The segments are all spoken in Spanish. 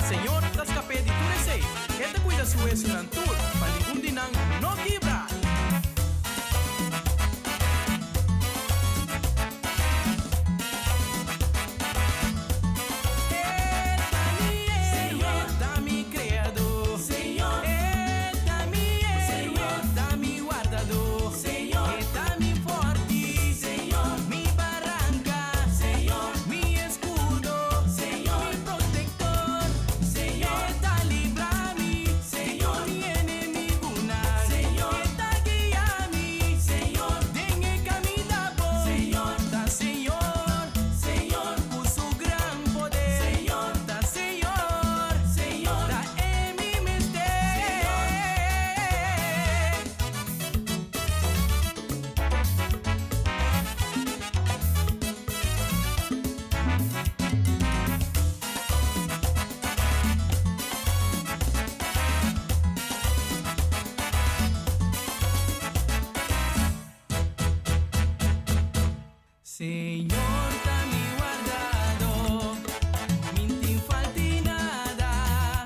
Senhor das capé de turesei. Esta cuida su es un tour. Para ningún dinang no quebra. Señor, está mi guardado, minti falti nada.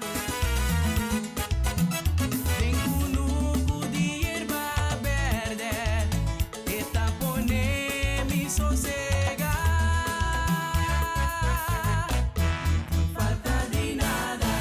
Tengo un nuco de hierba verde, esta pone mi sosega. Falta de nada.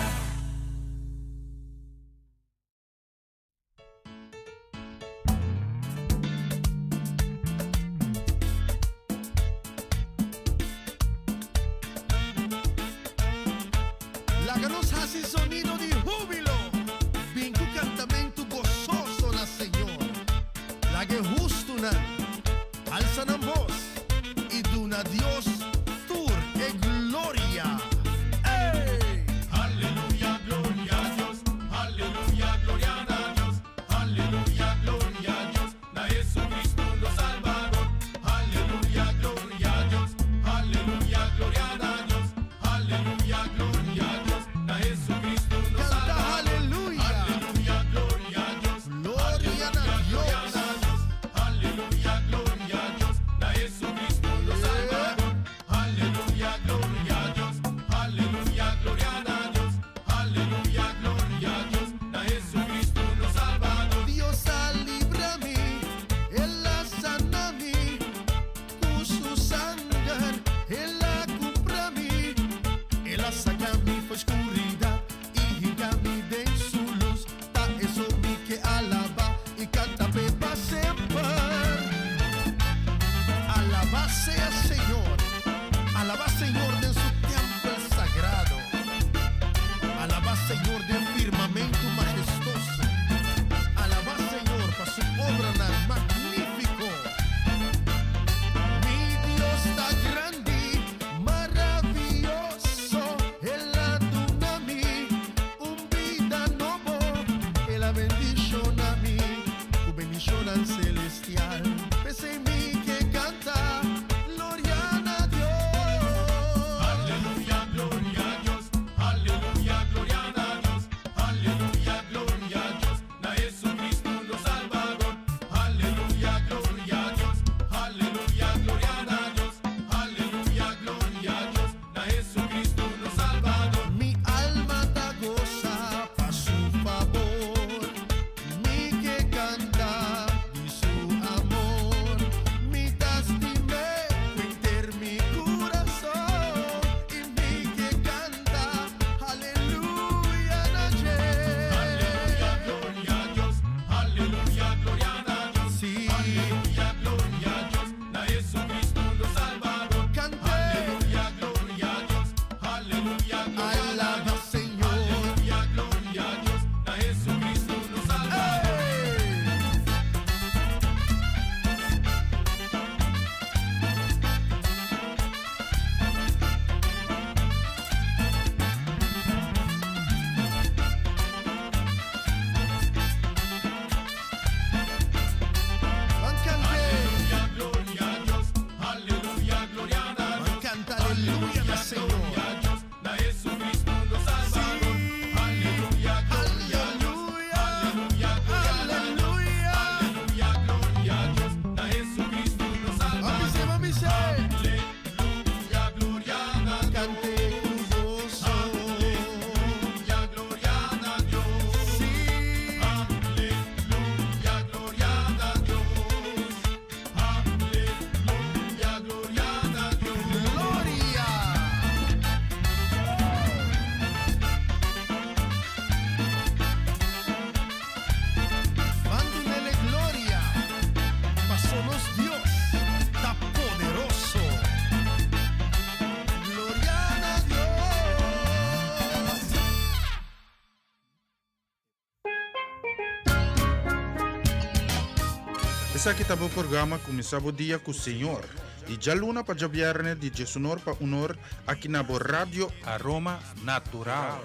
Essa aqui tá o programa começava o dia com o Senhor. De Jaluna para Javierne, de Jesunor para Unor, aqui na Rádio Aroma Natural.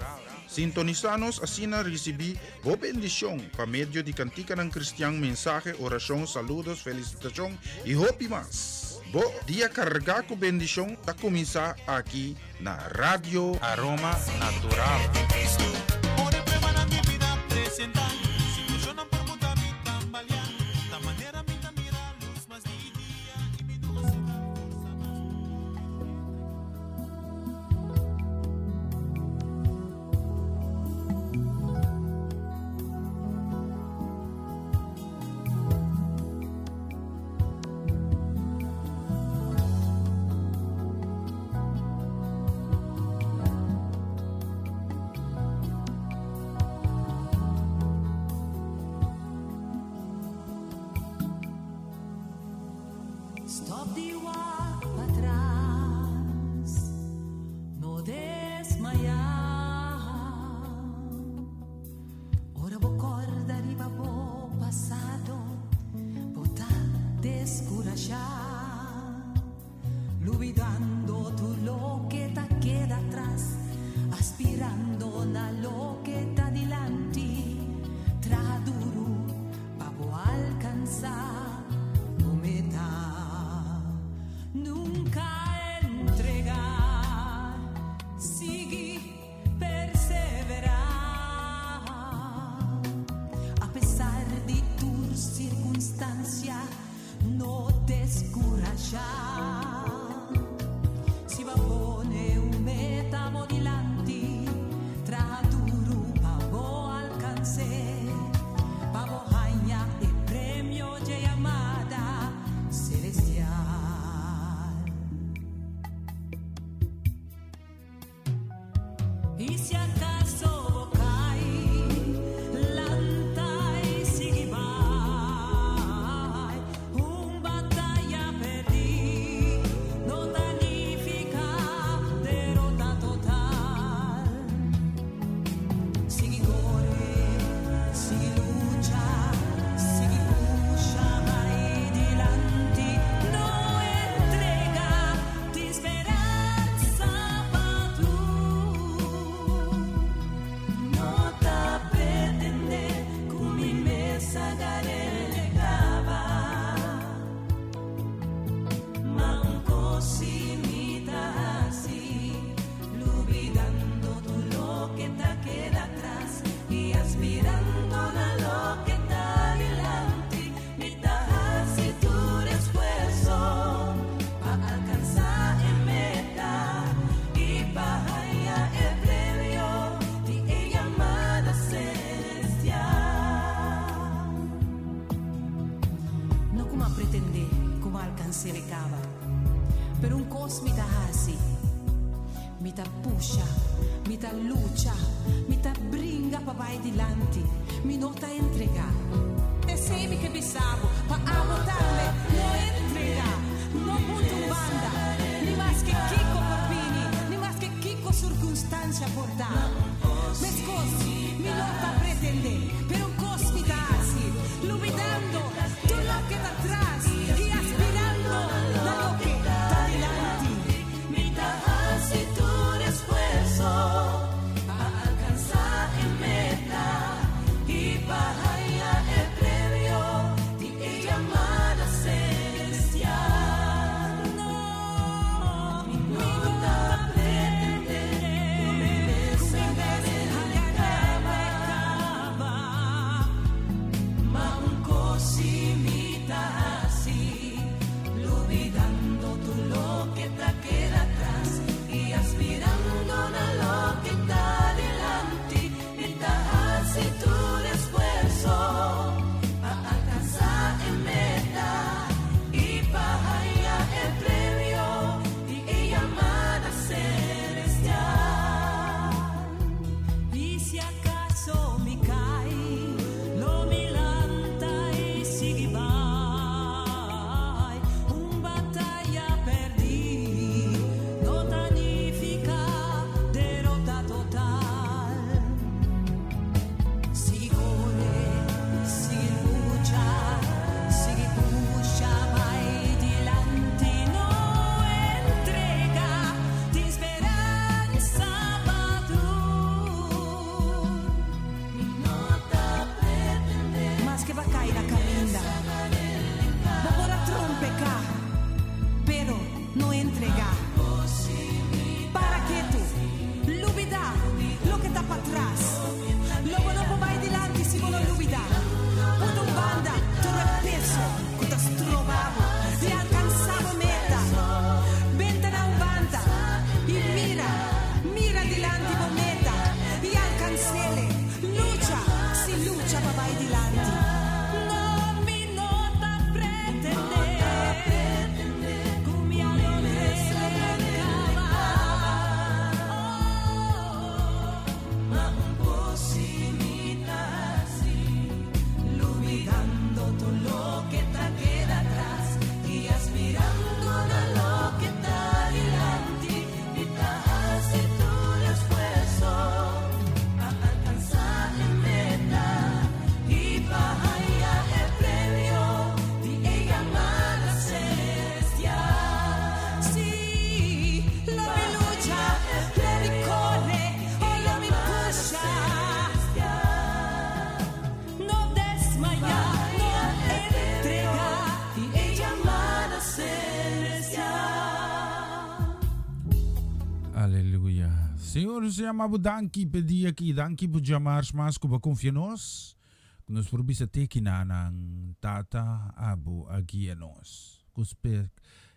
Sintonizanos assim na recebi boa bendição para meio de cantica ng Cristiano, mensaje, oração, saludos, felicitação e hope mas. Bo dia carregar com bendição a começar aqui na Rádio Aroma Natural. Stop the walk para atrás, no desmayar. Ora vou acordar e vou passado, botar descorajar, olvidando tu lo que te queda atrás, aspirando na lo que está delante, traja duro para alcanzar o meta. Nunca entregar, seguir, perseverar. A pesar de tu circunstancia, no descorajar. Si va a poner un meta modilante, traja duro pa' vo alcance, pa' vo haña el premio de llamada celestial. Y si acaso cae, lanta y sigue vai, un batalla perdí, no significa derrota total. Sigue corre, sigue lucha, sigue puxa vai delante, no entrega de esperanza pa' tú. No te pretende con mi mesa garegaba, ma un cosimita así, olvidando todo lo que te queda atrás y aspirando a lo que está delante, mitad así tu esfuerzo para alcanzar el meta y para hallar el premio de llamada celestial. No como pretender, como alcanzar el cava, pero un cosmita así. Mita puxa, mita lucha, mita bringa pa' vai delante, mi nota entregar. E sei che bisabo, pa' abotarle, no entrega, no punto un banda, ni más que Kiko Corpini, ni más que Kiko circunstancia portar. Me scosi, mi nota pretende, pero un cosmita así, olvidando todo lo que está atrás y aspirando a lo que está delante. Mitad así tu esfuerzo para alcanzar el meta y para hallar el premio de llamada celestial. No, mi nota pretende, me Senhor, se amabo danki pedi aqui, danki por chamar mas kuba confia nós. Nos probisa te kinanang tata abo aqui a nós. Cuspe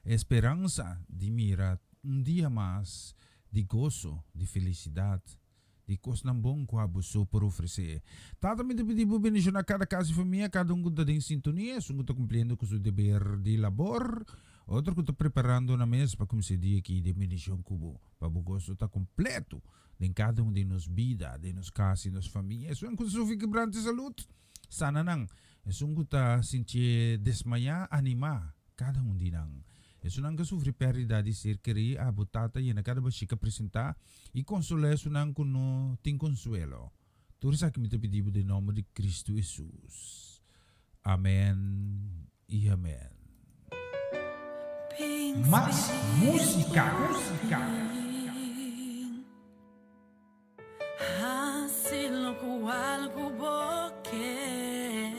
esperança de mira dia mais de gozo, de felicidade. De coisas não bom que abo sou por oferecer. Tata me pedi por bendição a cada casa e família, cada um que está em sintonia, um que está cumprindo com seu dever de labor. Outro que está preparando na mesa para começar o dia aqui de bendição cubo. Para o gosto está completo em cada um de nos vida, de nos casas e nos famílias. É um que sofre quebrante de saúde. Sana nang. É um que está sentir desmaiar, animar cada um de nang. É um que sofre perda de ser querido, a botata e na cada baixika apresentar e consolar é um que não tem consuelo. Tudo isso que me pedido em nome de Cristo Jesus. Amém e amém. Más música. Así lo cual que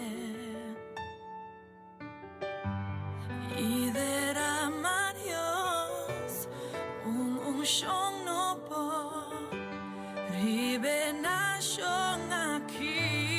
y derramar Dios un unción no por ribenación aquí.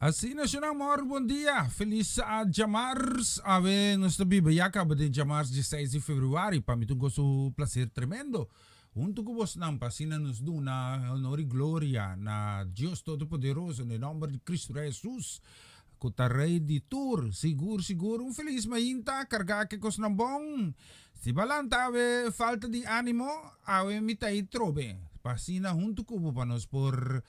Assim na siya ng mga bom dia. Feliz Jamars. Ave, nuestra bibiyaka ba din Jamars 16 de Februari. Pamitong ko su placer tremendo. Junto ko vos ng pasina nos duna honor y gloria na Dios Todopoderoso en el nombre de Cristo Jesus. Kutarey di tour. Siguro un feliz mainta. Karga que kos ng bong. Si balanta ave falta di animo. Ave mitay trobe. Pasina junto ko panos por...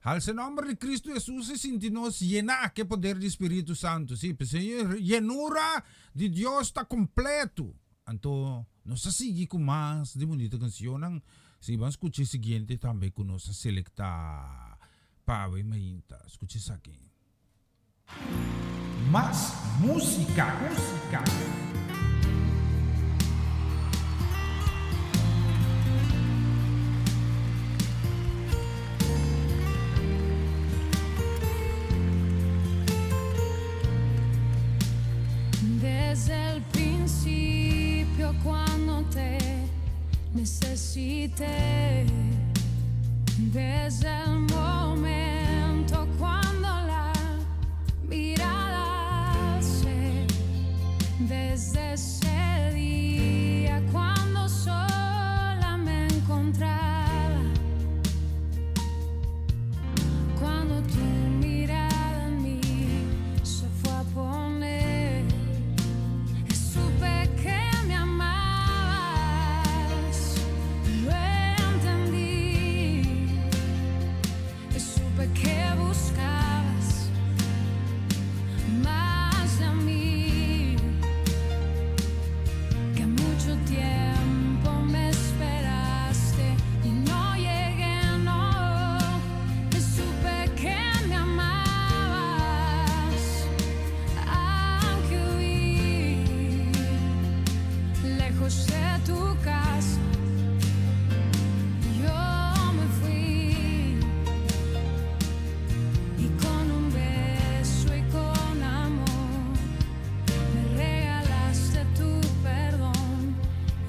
Al nombre de Cristo Jesús se sintinos llena que poder de Espíritu Santo. Sí, pues llenura de Dios está completo. Anto, nos sigue con más de bonita canción. Si van a escuchar siguiente también con nos selecta Pave Mainta. Escuches aquí. Más música. Desde el principio cuando te necesité, desde el momento cuando la mirada alcé, desde ese día cuando sola me encontraba, cuando tu mirada en mí se fue a poner.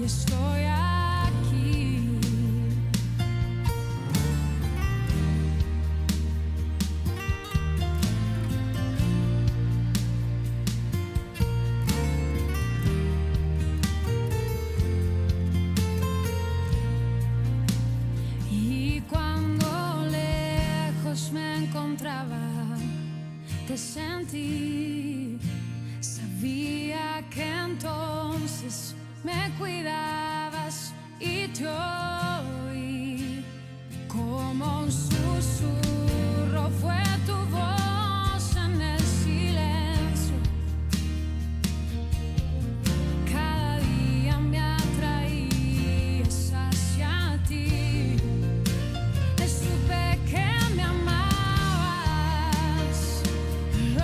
Estoy aquí. Y cuando lejos me encontraba, te sentí, sabía que entonces me cuidabas y te oí como un susurro fue tu voz en el silencio. Cada día me atraías hacia ti. Supe que me amabas, lo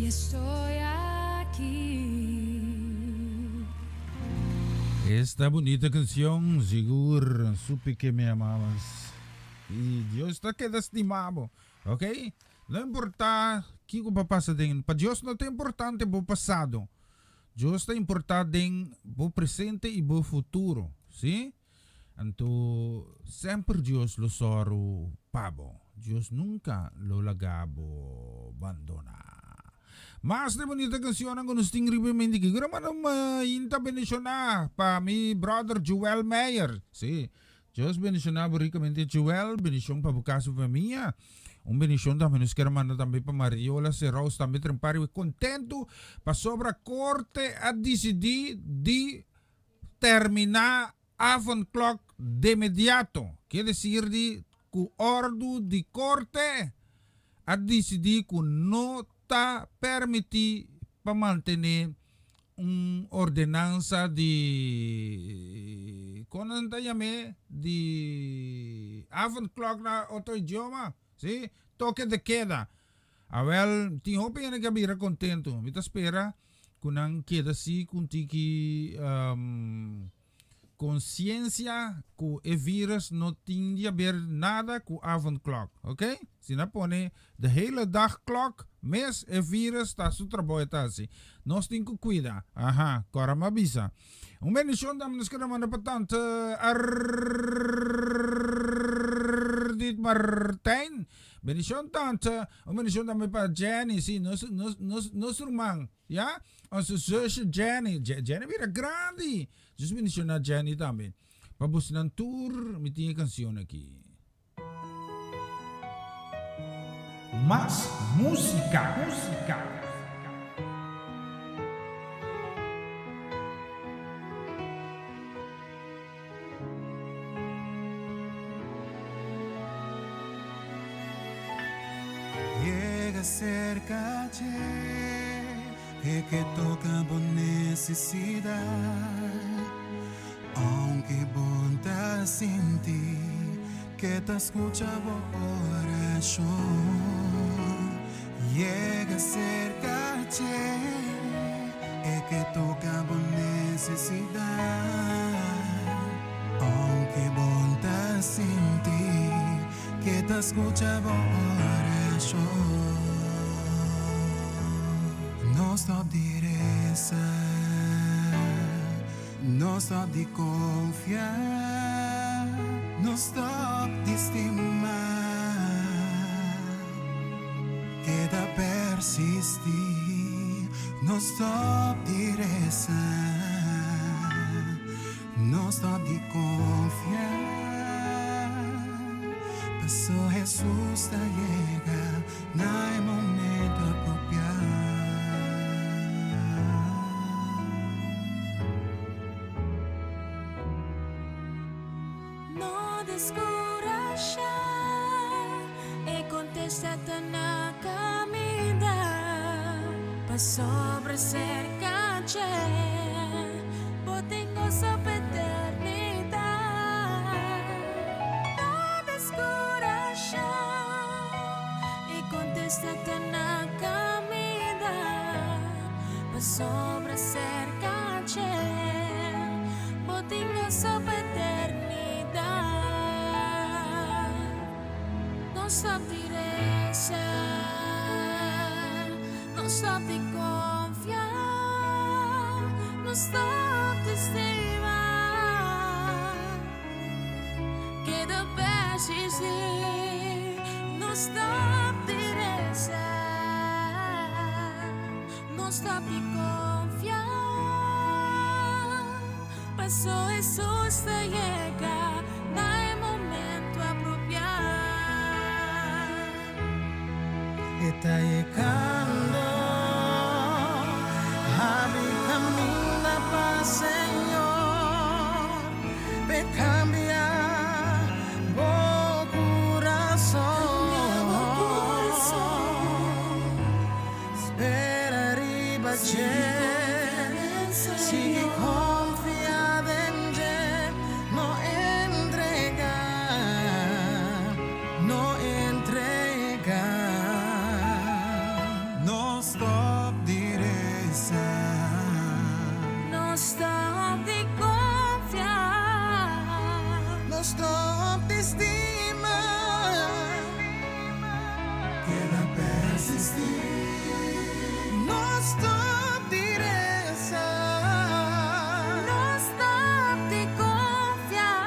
estoy aquí. Esta bonita canción, seguro supe que me amabas. Y Dios te queda estimado, ¿ok? No importa que o papasa din, para Dios não é importante o passado. Deus está importante em o presente e o futuro, sim? Então, sempre Deus lo soro pabo. Deus nunca lo lagabo abandona. Mas de bonita canción ang gunusting ribamente que gra man inta bendicionar pa mi brother Joel Mayer. Sí, Dios bendicionar ricamente Joel, bendición pa bukas família. Bendición também nos quer mandar também para Mariola Serraus também trempar contento para sobra corte a decidir de terminar avant clock de imediato. Quer dizer de que ordo de corte a decidir que não está permitido para manter ordenança de de avant clock na outro idioma. Sí, toque de queda. Well, ti hope yan nagkabira contento. Mita espera kunang queda si kuntiki consciência que o virus não tinha ver nada com avond clock, ok? Se não pone de hele dag clock, mas o vírus está su trabalho tá assim. Nós temos que cuidar. Aha, agora me avisa. Bendição da nos queremos mandar para tanto Ardit Martin. Bendición tante, bendición também para Jenny, sim, nosso irmão, ja? Onze zusje Jenny, Jenny vira grande. Dus bendición a Jenny também. Para buscar um tour, me tinha canção aqui. Mas música. Llega cerca que toca por necesidad, aunque bonta sin ti, que te escucha oración. Llega cerca que toca por necesidad, aunque bonta sin ti, que te escucha oración. No stop di resa, no stop di confiar, no stop di stimar, queda persistir, no stop di resa, no stop di confiar, pasó Jesús te llega, no hay momento apropiado. Sobre cerca botem gozo eternidad. No descoraje y contéstate na caminhar. Sobre cerca botem gozo eternidad. No stop diresa. No stop de confiar, no stop de estimar, queda persistir, no stop de rezar, no stop de confiar, pasó Jesús te llega, no hay momento apropiado. Está llegando. Camina pa Señor, me cambia o corazón. Espera arriba, sigue confiada en Él, no entrega, no stop. Non stop di confiar, non stop di stimar, queda persistir, non stop di rezar, non stop di confiar.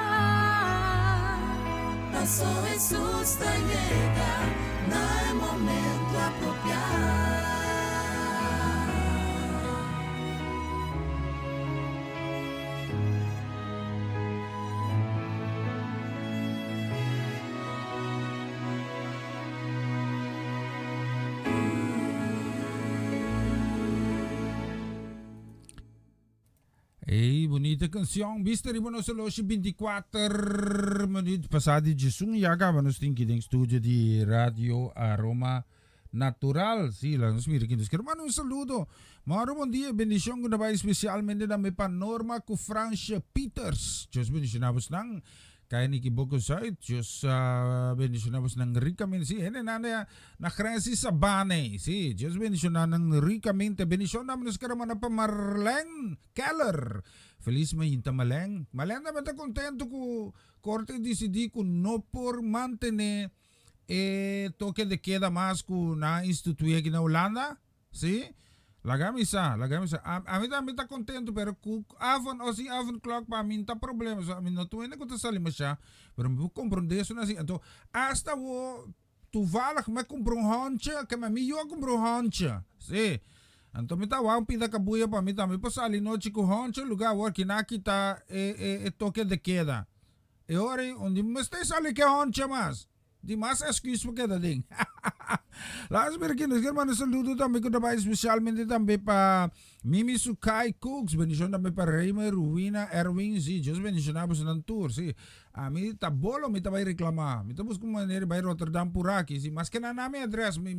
Pasó Jesús te llega, no es momento apropiado. Ei, bonita canção. Viste riba no saloshi 24 minutos passadi de sunyaga vamos tinki ding studio di Radio Aroma Natural. Sim, lá nos mira aqui nos quero mandar saludo. Maro bom dia, bendição que vai especialmente da me Norma com Francia Peters. Just bendicionamos nang kaya ni Kiboko site. Just bendicionamos nang ricamente. Si, ene na kresi sa bane. Si, just bendicionamos nang ricamente. Bendicionamos nos quero mandar pa Marlene Keller. Feliz mahinta Maleng. Maleng naman ta contento ko korte decidi ko no por mantener toque de queda más ko na instituir aqui na Holanda. Si? Lagamisa. A mim também tá contento, pero ku avon o si avon clock pa mim tá problema. So, a mim não tô ainda com sali masya, pero me compreender isso assim. Então, hasta wo toevallig me compro um hondje, que me eu compro um hondje. Si? Então, me tá wang pida kabuya pa mim também pasali noite com hondje, lugar wo que na kita toque de queda. E ora, onde me está sali que hondje mas. Di mas excuse mo kada ding. Lakas Americanos, hermano, saludo também ko dabei especialmente também para Mimi Sukai Cooks, bendición também para Reimer, Ruina, Erwin, si, Diyos bendicionamos ng tour, si. Mi tabolo, mi tabay reklama. Mi tabos kung maneri by Rotterdam Puraki, si. Mas que na namin address, mi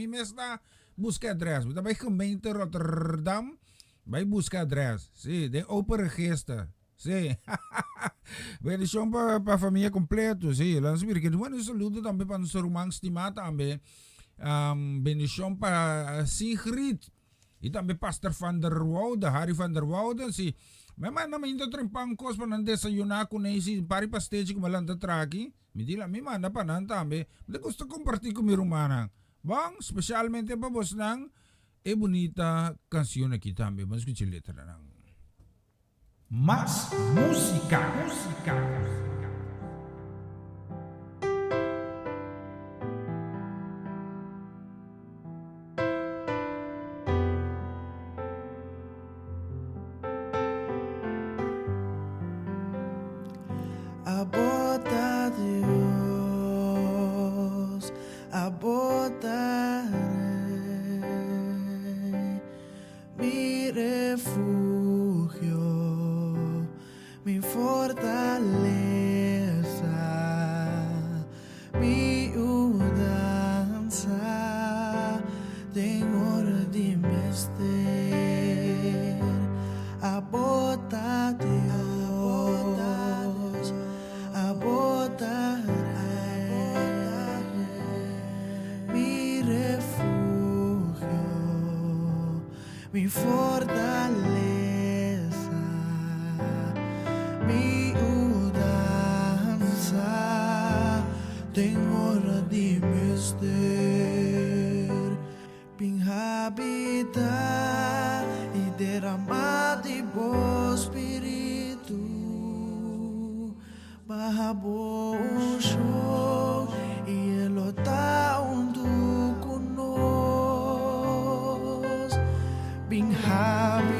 mes na busca address. Mi tabay gemeente Rotterdam, by busca address, si. De open register. Sí. Bendición para familia completo, sí. Langsung berikan. Bueno, saludo também para nosso irmão estimado também. Bendición para Sigrid. E também Pastor Van der Woude, Harry Van der Woude, sí. Memang naman hindi trimpang kos pa nang desayuna ko na si pari pa stage ko malanda traki. Midila mi mana pa nan tambe. Hindi gusto compartir ko mi rumana. Bang, specialmente pa boss nang bonita canción aqui tambe. Mas escuche letra nang. Más música. abota Dios, abotaré mi refugio, mi fortaleza, mi mudanza, Tenor de mister, abota Dios, abotaré mi refugio, mi fortaleza, mi mudanza, Tenor de mister, pinhabita e derramar de bom espírito, mahabosho e elota undu conosco, pinhabita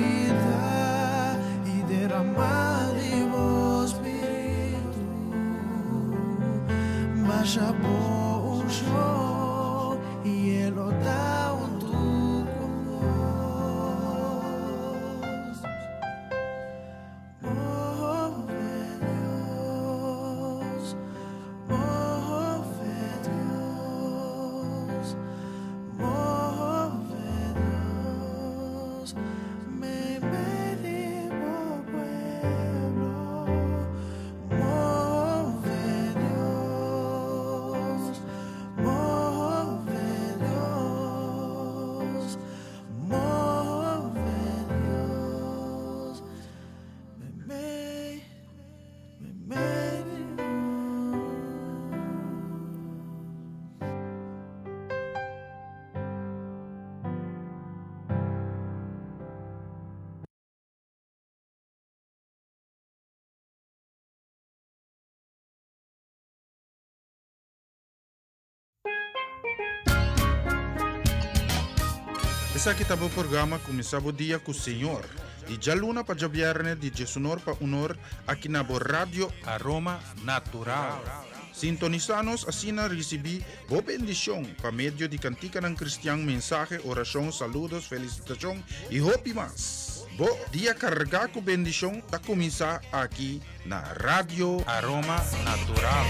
Essa aqui tá o programa Começava o Dia com o Senhor. De Jaluna para Javierne, de Jesunor para Unor, aqui na Rádio Aroma Natural. Sintonizanos asina recebi bo bendição para medio de cantica ng Cristian, mensaje, oração, saludos, felicitação e hopi mas. Bo dia carga com bendição tá começar aqui na Rádio Aroma Natural.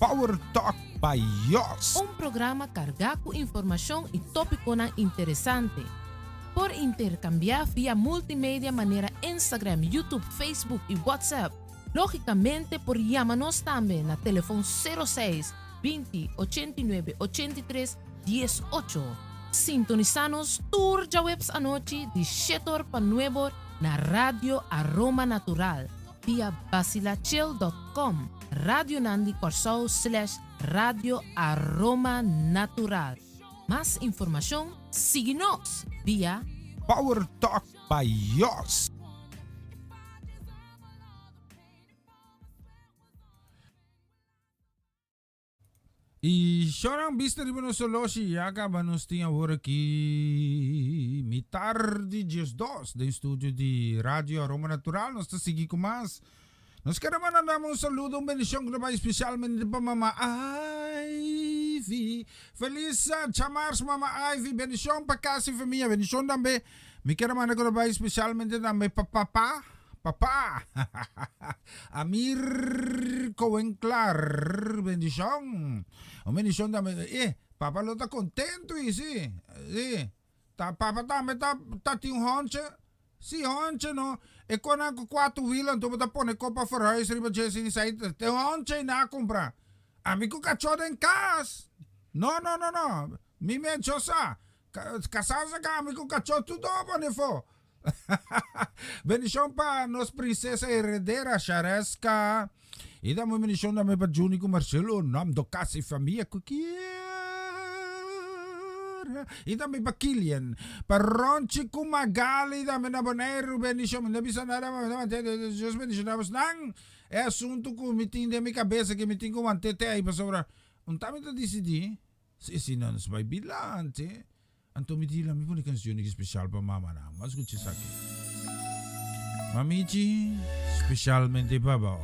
Power Talk by Yos. Un programa cargado con información y tópico interesante. Por intercambiar vía multimedia manera Instagram, YouTube, Facebook y WhatsApp. Lógicamente por llamarnos también a teléfono 06 20 89 83 18. Sintonizanos tour ya webs anoche de Shetor pa Nuevo na Radio Aroma Natural via basilachil.com. Radio Nandi Corsao / Radio Aroma Natural. Más información, síguenos vía Power Talk by Yos. I siorang bista rin mo solo siya ka banos tinga worki mitar di Diyos dos da studio di Radio Aroma Natural. Nos ta sigi kumas. Nos karaman na namang saludo bendisyong grabay specialmente pa Mama Ivy. Feliz chamars Mama Ivy. Bendisyong pa kasi familia. Bendisyong dambe. Mi karaman na grabay specialmente dambe Papa. Amir Coenclar. Bendisyong. O bendisyong dambe. Papa lo ta contento sì. Papa dambe ta ting honche. Si honche no. E quando anche 4 wheeler, tu puoi pone coppa verhuis, riba Jesse di sai, te once na compra. Amico cacciato in cas. No. Mi mencio sa. Casasa ka, amico cacciato tu dopo ne fo. Bendición pa nos princesa heredera Shareska. E da mo bendición da me pa Junico Marcelo, nam do kasi famiglia kukia. Ita may bakilyan. Paronchi kumagali da menabonero bendición. Não bisa nada, Deus bendición. Nang é assunto que me tem de minha cabeça que me tem que manter aí para sobra. Tami to decidi. Se não nos vai bilante. Anto me dila mi pone canzoni special para mama na. Mas escute isso aqui. Mamici, specialmente baba.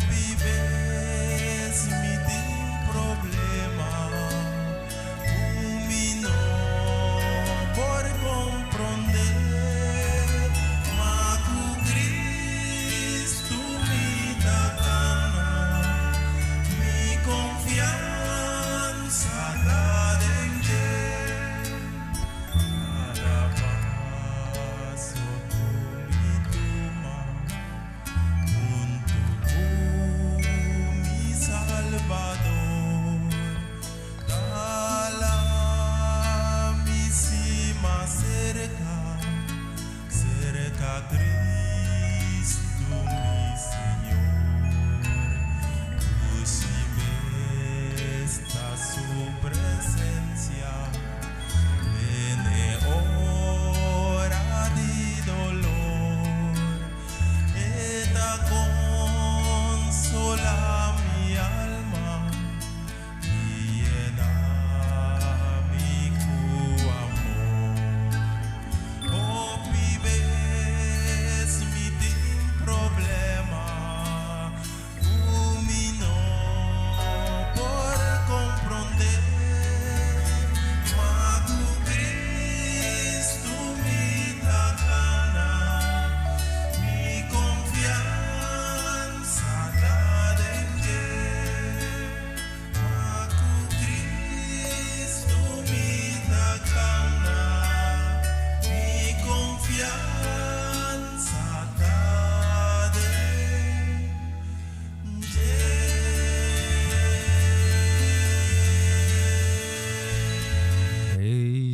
Vives mi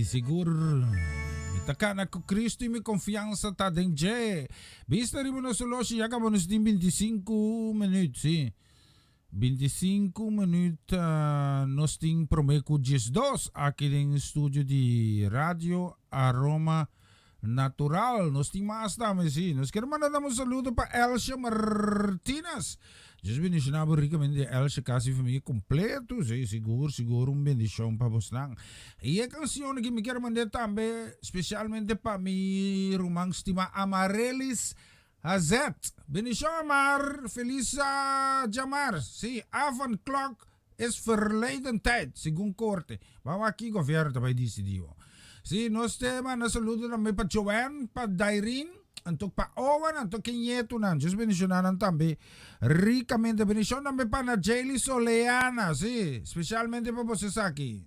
siguro mitaka na ko Kristo mi konfiansa ta denje. Bista rin mo na solo siya ka bonus din 25 minutes si. 25 minutes nos ting promeco 12 aqui em estúdio de Radio Aroma Natural. Nos ting mas dami si. Nos quero mandar um saludo para Elcia Martinez. Just bendicionado ricamente Elcia kasi família completo. Sí, seguro bendição para vos lang. E a canção que me quero mandar também especialmente para mi rumang estima Amarelis Azet. Bendição Amar, feliz Jamar. Sí, avant clock is verleden tijd, segundo corte. Vamos aqui governo também decidiu. Sí, nós temos na saludo também para Joanne, para Dairin, antok pa Owen, antok Kinyeto nan. Just bendicionanan também ricamente. Bendição também para na Jaylee Soleana, sí, especialmente para vocês aqui.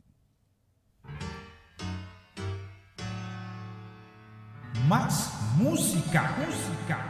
Mais música. Cool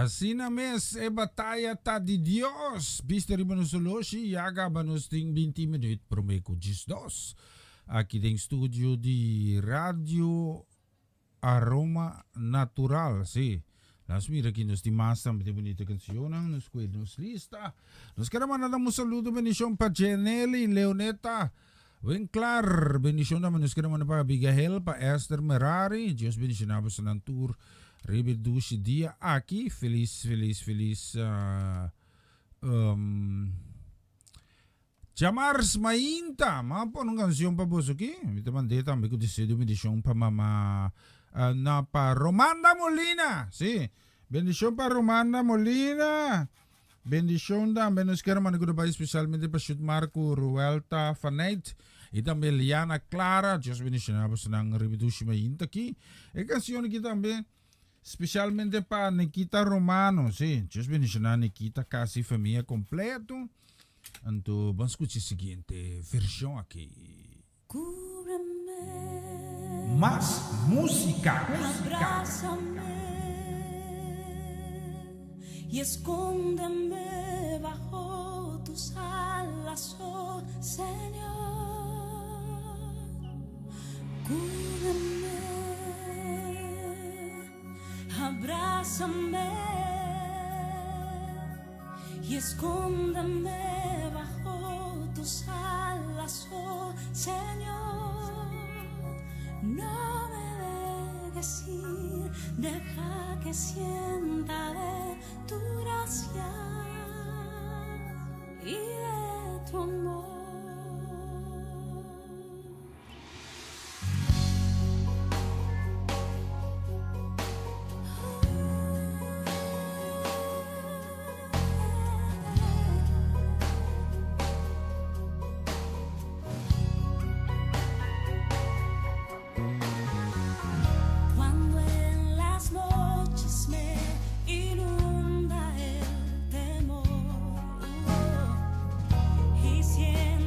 Así na mes, bataya ta di Dios. Biste rin manusoloshi, yaga manusting 20 minut, promeco 12. Aqui tem studio di Radio Aroma Natural, sì. Las mira que nos dimasa de bonita canción, nos cuida, nos lista. Nos queremos mandar un saludo, bendición para Jenely, Leoneta, Winklar, bendición naman nos queremos para Abigail, para Esther Merari, Dios bendicionamos sa Nantur, Ribedushi dia aqui, feliz. Jamars Mainta, mapo nung kansyong pa boso ki. Mita man deta, may kudisido bendición pa mama na pa Romanda Molina. Sí, bendición pa Romanda Molina. Bendición da, menos que man ko ba especialmente pa Shoot Marco Ruelta Fanate. Ita Meliana Clara, Dios bendicionamos ng Ribedushi Mainta ki. E kansyong kita también especialmente pa Nikita Romano, sí. Dios bendicionamos Nikita casi familia completo. Então, vamos escutar a seguinte versão aqui. Cúbreme, Mais música. abrázame y escóndeme bajo tus alas, oh Señor. Cúbreme, abrázame y escóndeme bajo tus alas, oh Señor. No me dejes ir, deja que sienta de tu gracia y de tu amor. Siento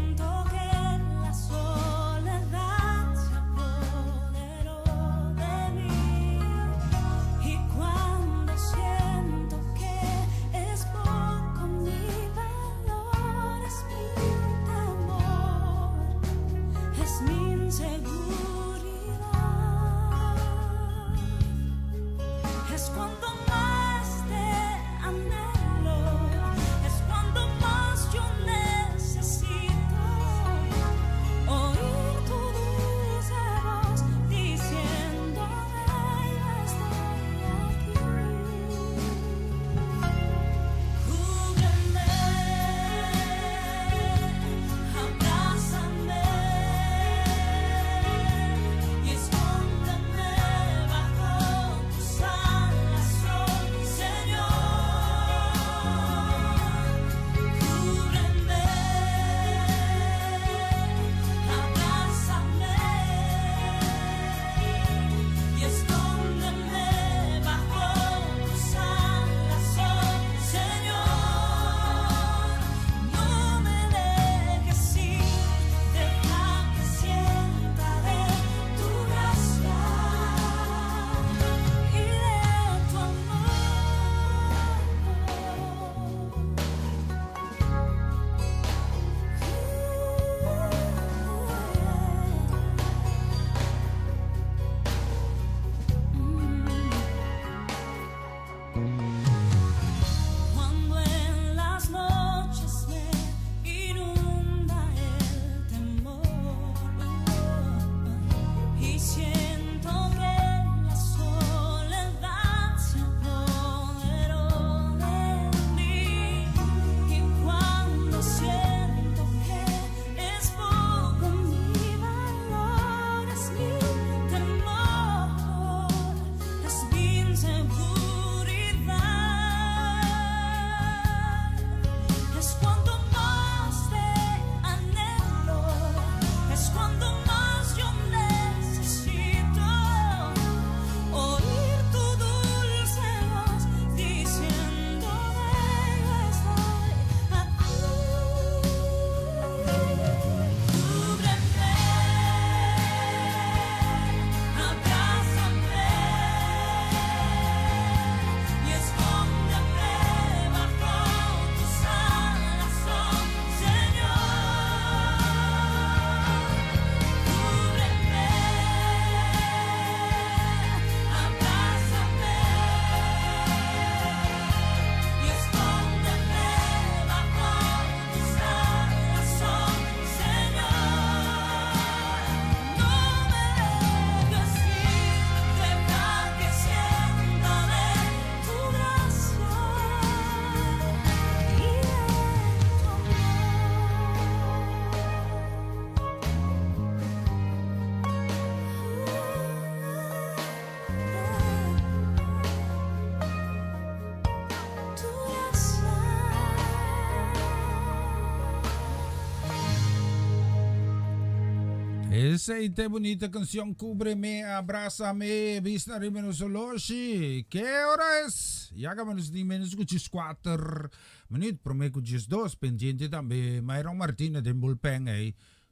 Aceite bonita canción, cúbreme, abrázame, vista rin menos soloshi. ¿Qué hora es? Ya que menos ni menos kuchis 4 minutos, prome kuchis 2, pendiente también, Mayron Martínez de bullpen,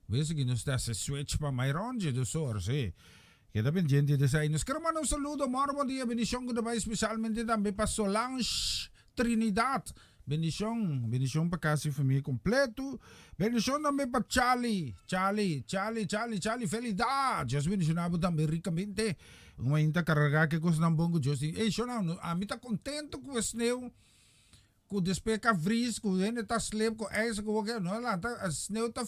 Ves que no está se switch pa Mayron, de 2 horas, Queda pendiente de esa. Nos queremos mandar un saludo, buen día, bendición que te especialmente también para Solange Trinidad. Bendición para casi família completo. Bendição também para Charlie, felicidade. Deus bendicionado também ricamente. Uma inta carregar que coisa não bom com Deus. Ei, Shona, a mim tá contento com esse neu. Com despeca vries, com ele tá sleep, com ijs, com o que não lá, tá sneeuw tá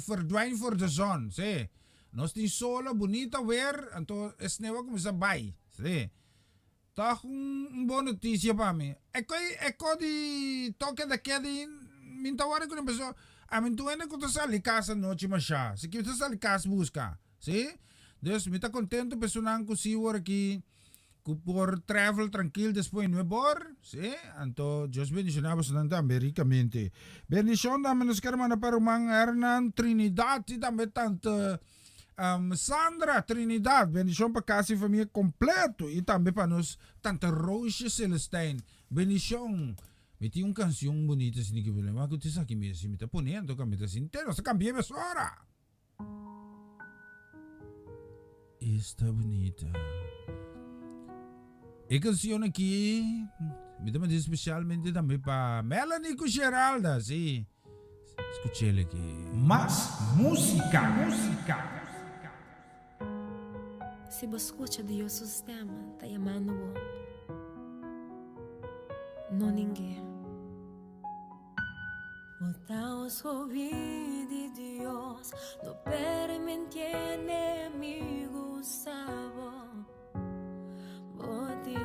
verdwijn voor de zon, zie. Nós tem sol, bonita weer, então sneeuw começa a baixar, zie. Tá boa notícia para mim. É que de toque daquele mintawari com a pessoa. A mim tu ainda que tu sai casa noite machá. Se que tu sai casa busca, sim? Deus me tá contento pessoal que se ora aqui por travel tranquilo depois no bor, sim? Então Deus bendicionar bastante americamente. Bendição também nos quer mandar para o man Hernan Trinidad e também tanto Sandra Trinidad, bendição para casa e família completo e também para nós, tanta Roche Celestine, bendição. Me tinha uma canção bonita assim que eu mas que você aqui mesmo, me está ponendo, que me está sentindo, você cambia a hora. Está bonita. E canção aqui, me dá especialmente também para Melanie com Geralda, sim. Escutei aqui. Mas música. Se você escuta Deus sistema, tá chamando não ninguém. Voltamos a ouvir de Deus, no permite inimigo sabor. Botin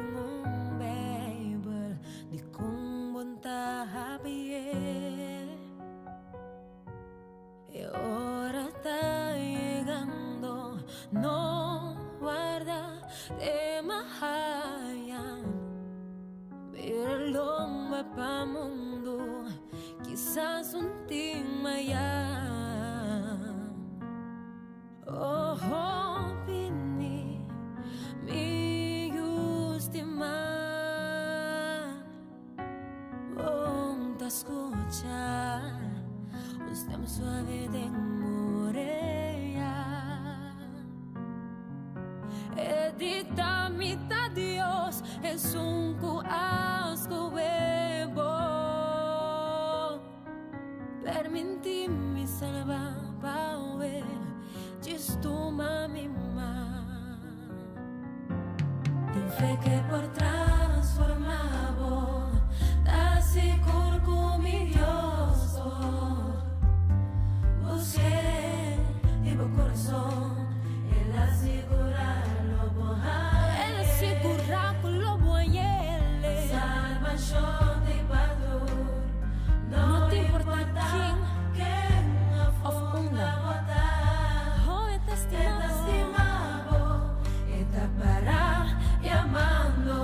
Bible de com vontade e ora tá chegando, no guarda de mahayan. Míralo mapa mundo, quizás un ting mayan. Oh, pini, mi gustima. Oh, te escuchar, un stem suave de morea. Edita mitad Dios es un cuasco bebo. Permiti mi salva paue, giusto mamima. Ten fe que por transformado, da seguro con mi Dios. Busqué en mi corazón, Él asegura. Él asegura con lo bueno. Salvación de valor. No te importa quién of una. Oh, está estimado. Está para llamando.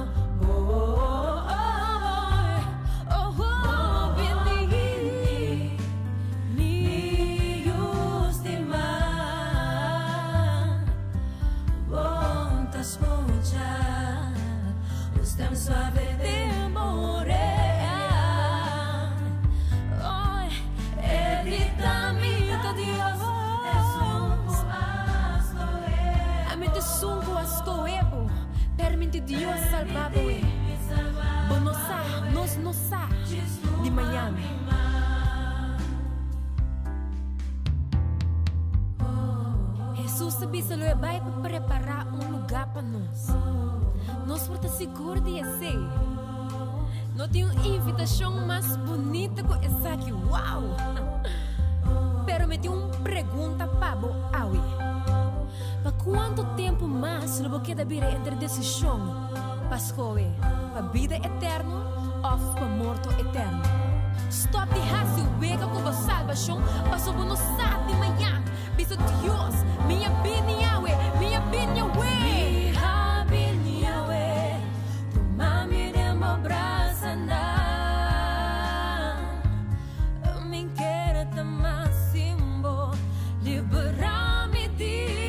Suave de morea, oh, edita-me da Dios, a mí te sunco ascoebo, permite Dios salvado, nos de Miami. Jesus sabia se lo vai para preparar lugar para nós. Nós estamos seguros de esse. Não tem uma invitação mais bonita que essa aqui. Uau! Pero me tem uma pergunta para você. Para quanto tempo mais você quer vir entre decisão? Para escolher para vida eterna ou para morte eterna? Stop de raça e vega com a salvação. Passou por nós de manhã. Bisa Deus, minha opinião. Liberar-me de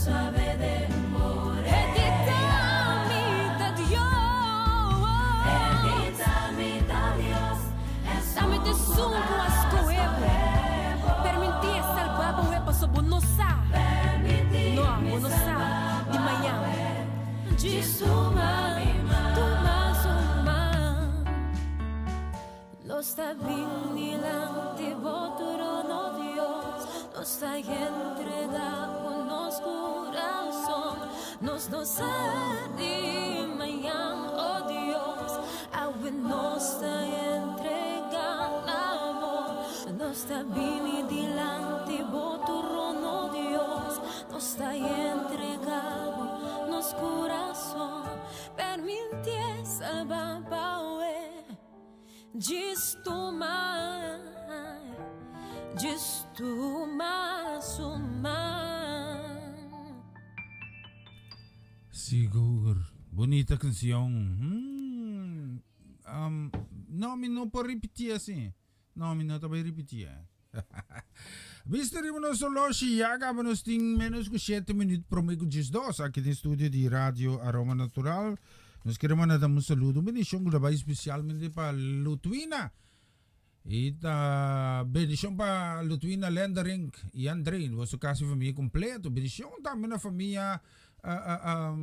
suave de amor. Edita-me da Dios. Dame te sungo as coebo. Permitir salvar o epa so bonosa. No, bonosa di manhã. De suma, nos está vinilante botorono Dios, nos está entregado nos corazón, nos de manhã, oh Dios, agua nos está entregando amor, nos está vinilante botorono Dios, nos está entregado nos corazón, permite sababaue. Diz tu mais uma. Siguro. Bonita canção. Não, me não pode repetir assim. Não, me não também repetir. Visteremo no solo siyaga nos ting menos que 7 minutos prometo diz dos aqui no estúdio de Rádio Aroma Natural. Nós queremos dar um saludo, bendição global especialmente para Lutwina. E bendição para Lutwina Lendering e André, nosso caso família completo. Bendição também na família tá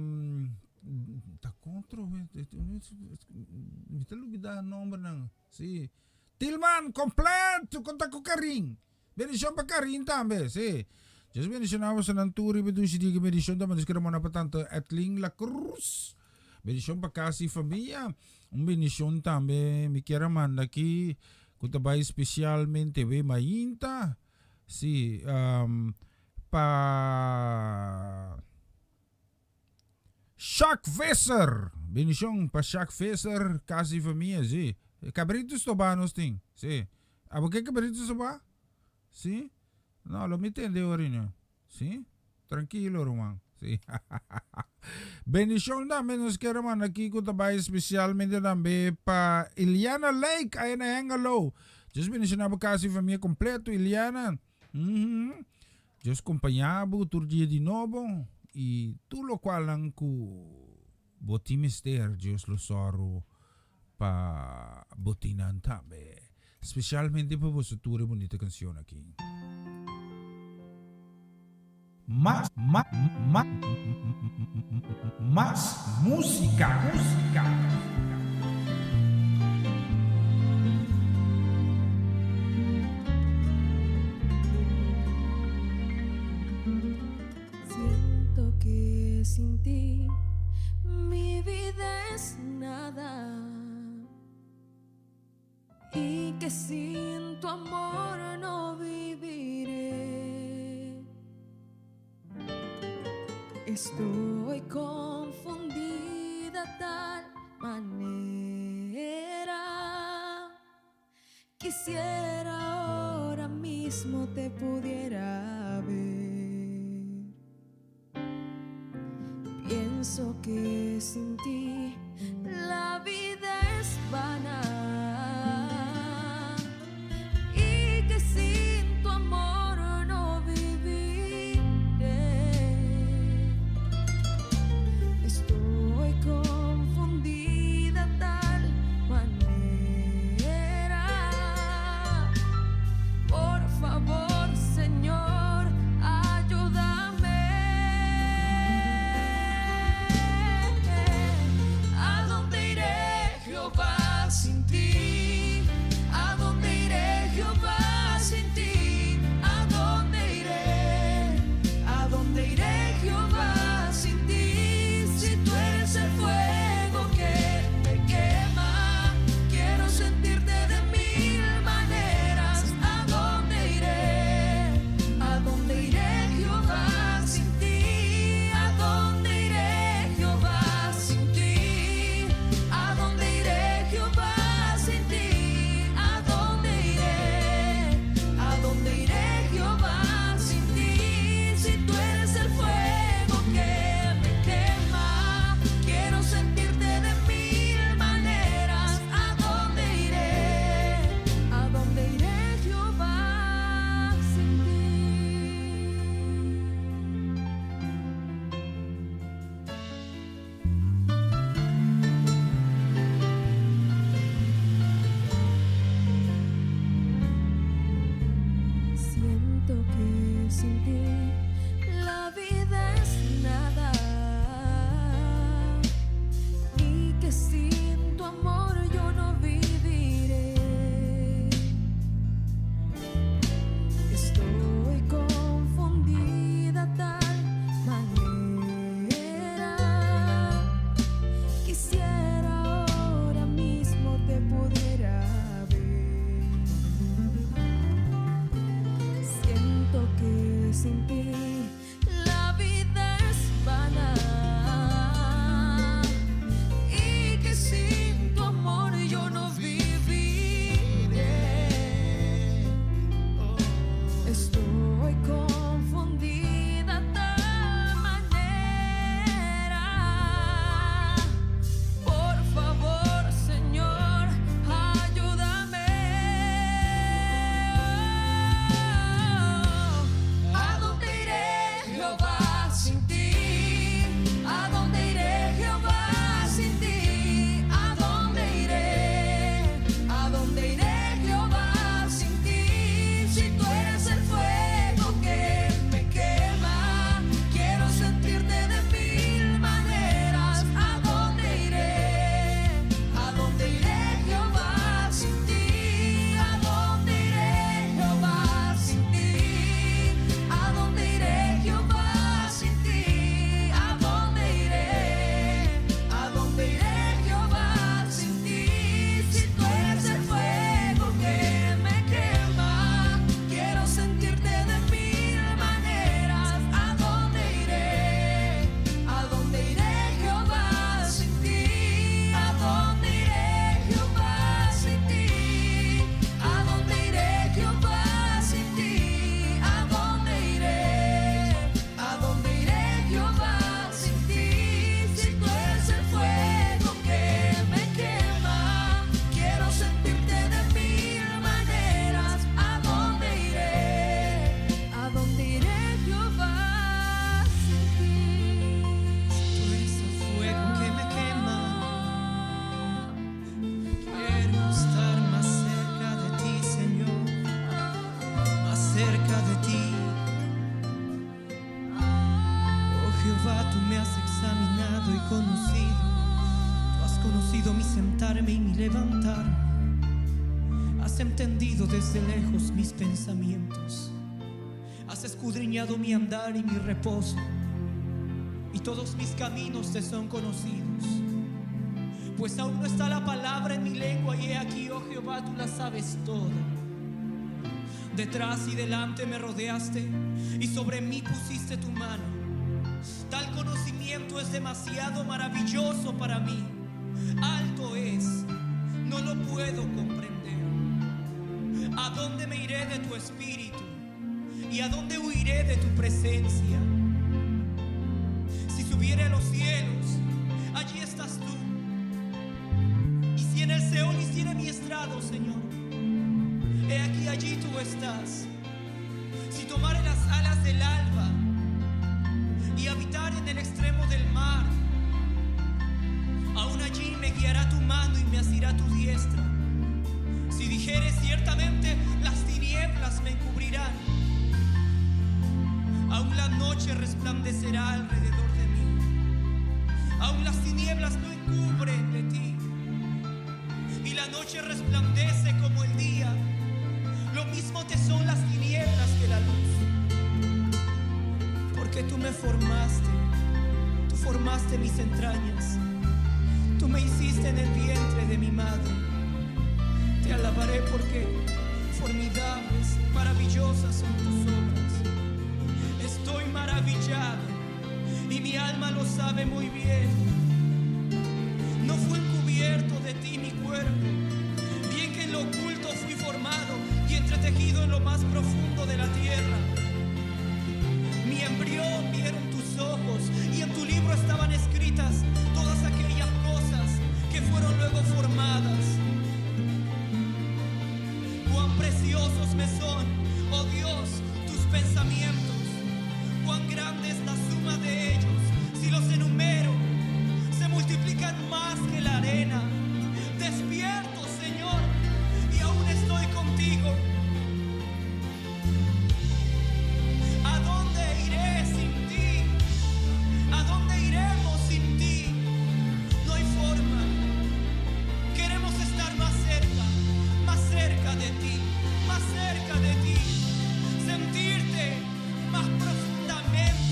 contra me tá lubida nome não. Sim. Tilman completo conta com Karin. Bendição para Karin também, sim. Just bendicionamos sa Nanturi betul si dia bendição também nós queremos na tanto Etling La Cruz. Bendição para Kasi família. Bendição também me quero mandar aqui kutabay especialmente we mainta si pa Shaq Visser. Bendição para Shaq Visser Kasi família si. Cabritos to ba nos ting? Si. Abo que cabritos to ba? Si. No, lo me entendeu rin. Si. Tranquilo Roman. Si. Bendición namin nos keraman nakikutabay especialmente namin pa Iliana Lake ay na hangalo. Diyos bendición na kasi família completo Iliana. Diyos kumpanyabo turdia di novo e tulo qual lang ku boti mister Diyos lo soro pa botinan tabe. Especialmente pa vosature bonita canción aqui. Más música. Siento que sin ti mi vida es nada y que sin tu amor no viviré. Estoy confundida tal manera. Quisiera ahora mismo te pudiera ver. Pienso que sin ti la vida es vana y que sin tu amor no viviré. Estoy confundida tal manera. Por favor, Señor, ayúdame. ¿A dónde iré? conocido mi sentarme y mi levantarme. Has entendido desde lejos mis pensamientos. Has escudriñado mi andar y mi reposo, y todos mis caminos te son conocidos. Pues aún no está la palabra en mi lengua, y he aquí, oh Jehová, tú la sabes toda. Detrás y delante me rodeaste, y sobre mí pusiste tu mano. Tal conocimiento es demasiado maravilloso para mí. Alto es, no lo puedo comprender. ¿A dónde me iré de tu espíritu? ¿Y a dónde huiré de tu presencia? Si subiere a los cielos, allí estás tú. Y si en el Seol hiciere mi estrado, Señor, he aquí, allí tú estás. Si tomare las alas del alba y habitar en el extremo del mar, aún allí me guiará tu mano y me asirá tu diestra. Si dijere ciertamente las tinieblas me encubrirán, aún la noche resplandecerá alrededor de mí. Aún las tinieblas no encubren de ti, y la noche resplandece como el día. Lo mismo te son las tinieblas que la luz. Porque tú me formaste, tú formaste mis entrañas, tú me hiciste en el vientre de mi madre. Te alabaré porque formidables, maravillosas son tus obras. Estoy maravillado y mi alma lo sabe muy bien. No fue encubierto de ti mi cuerpo, bien que en lo oculto fui formado y entretejido en lo más profundo de la tierra. Mi embrión vieron tus ojos, y en tu libro estaban escritas todas aquellas cosas que fueron luego formadas. Cuán preciosos me son, oh Dios, tus pensamientos. Cuán grande es la suma de ellos. Si los enumero, se multiplican más que la arena. Despierto, Señor, y aún estoy contigo. ¿A dónde iré sin ti? ¿A dónde iremos sin ti? No hay forma. Queremos estar más cerca de ti, más cerca de ti. Sentirte más profundamente.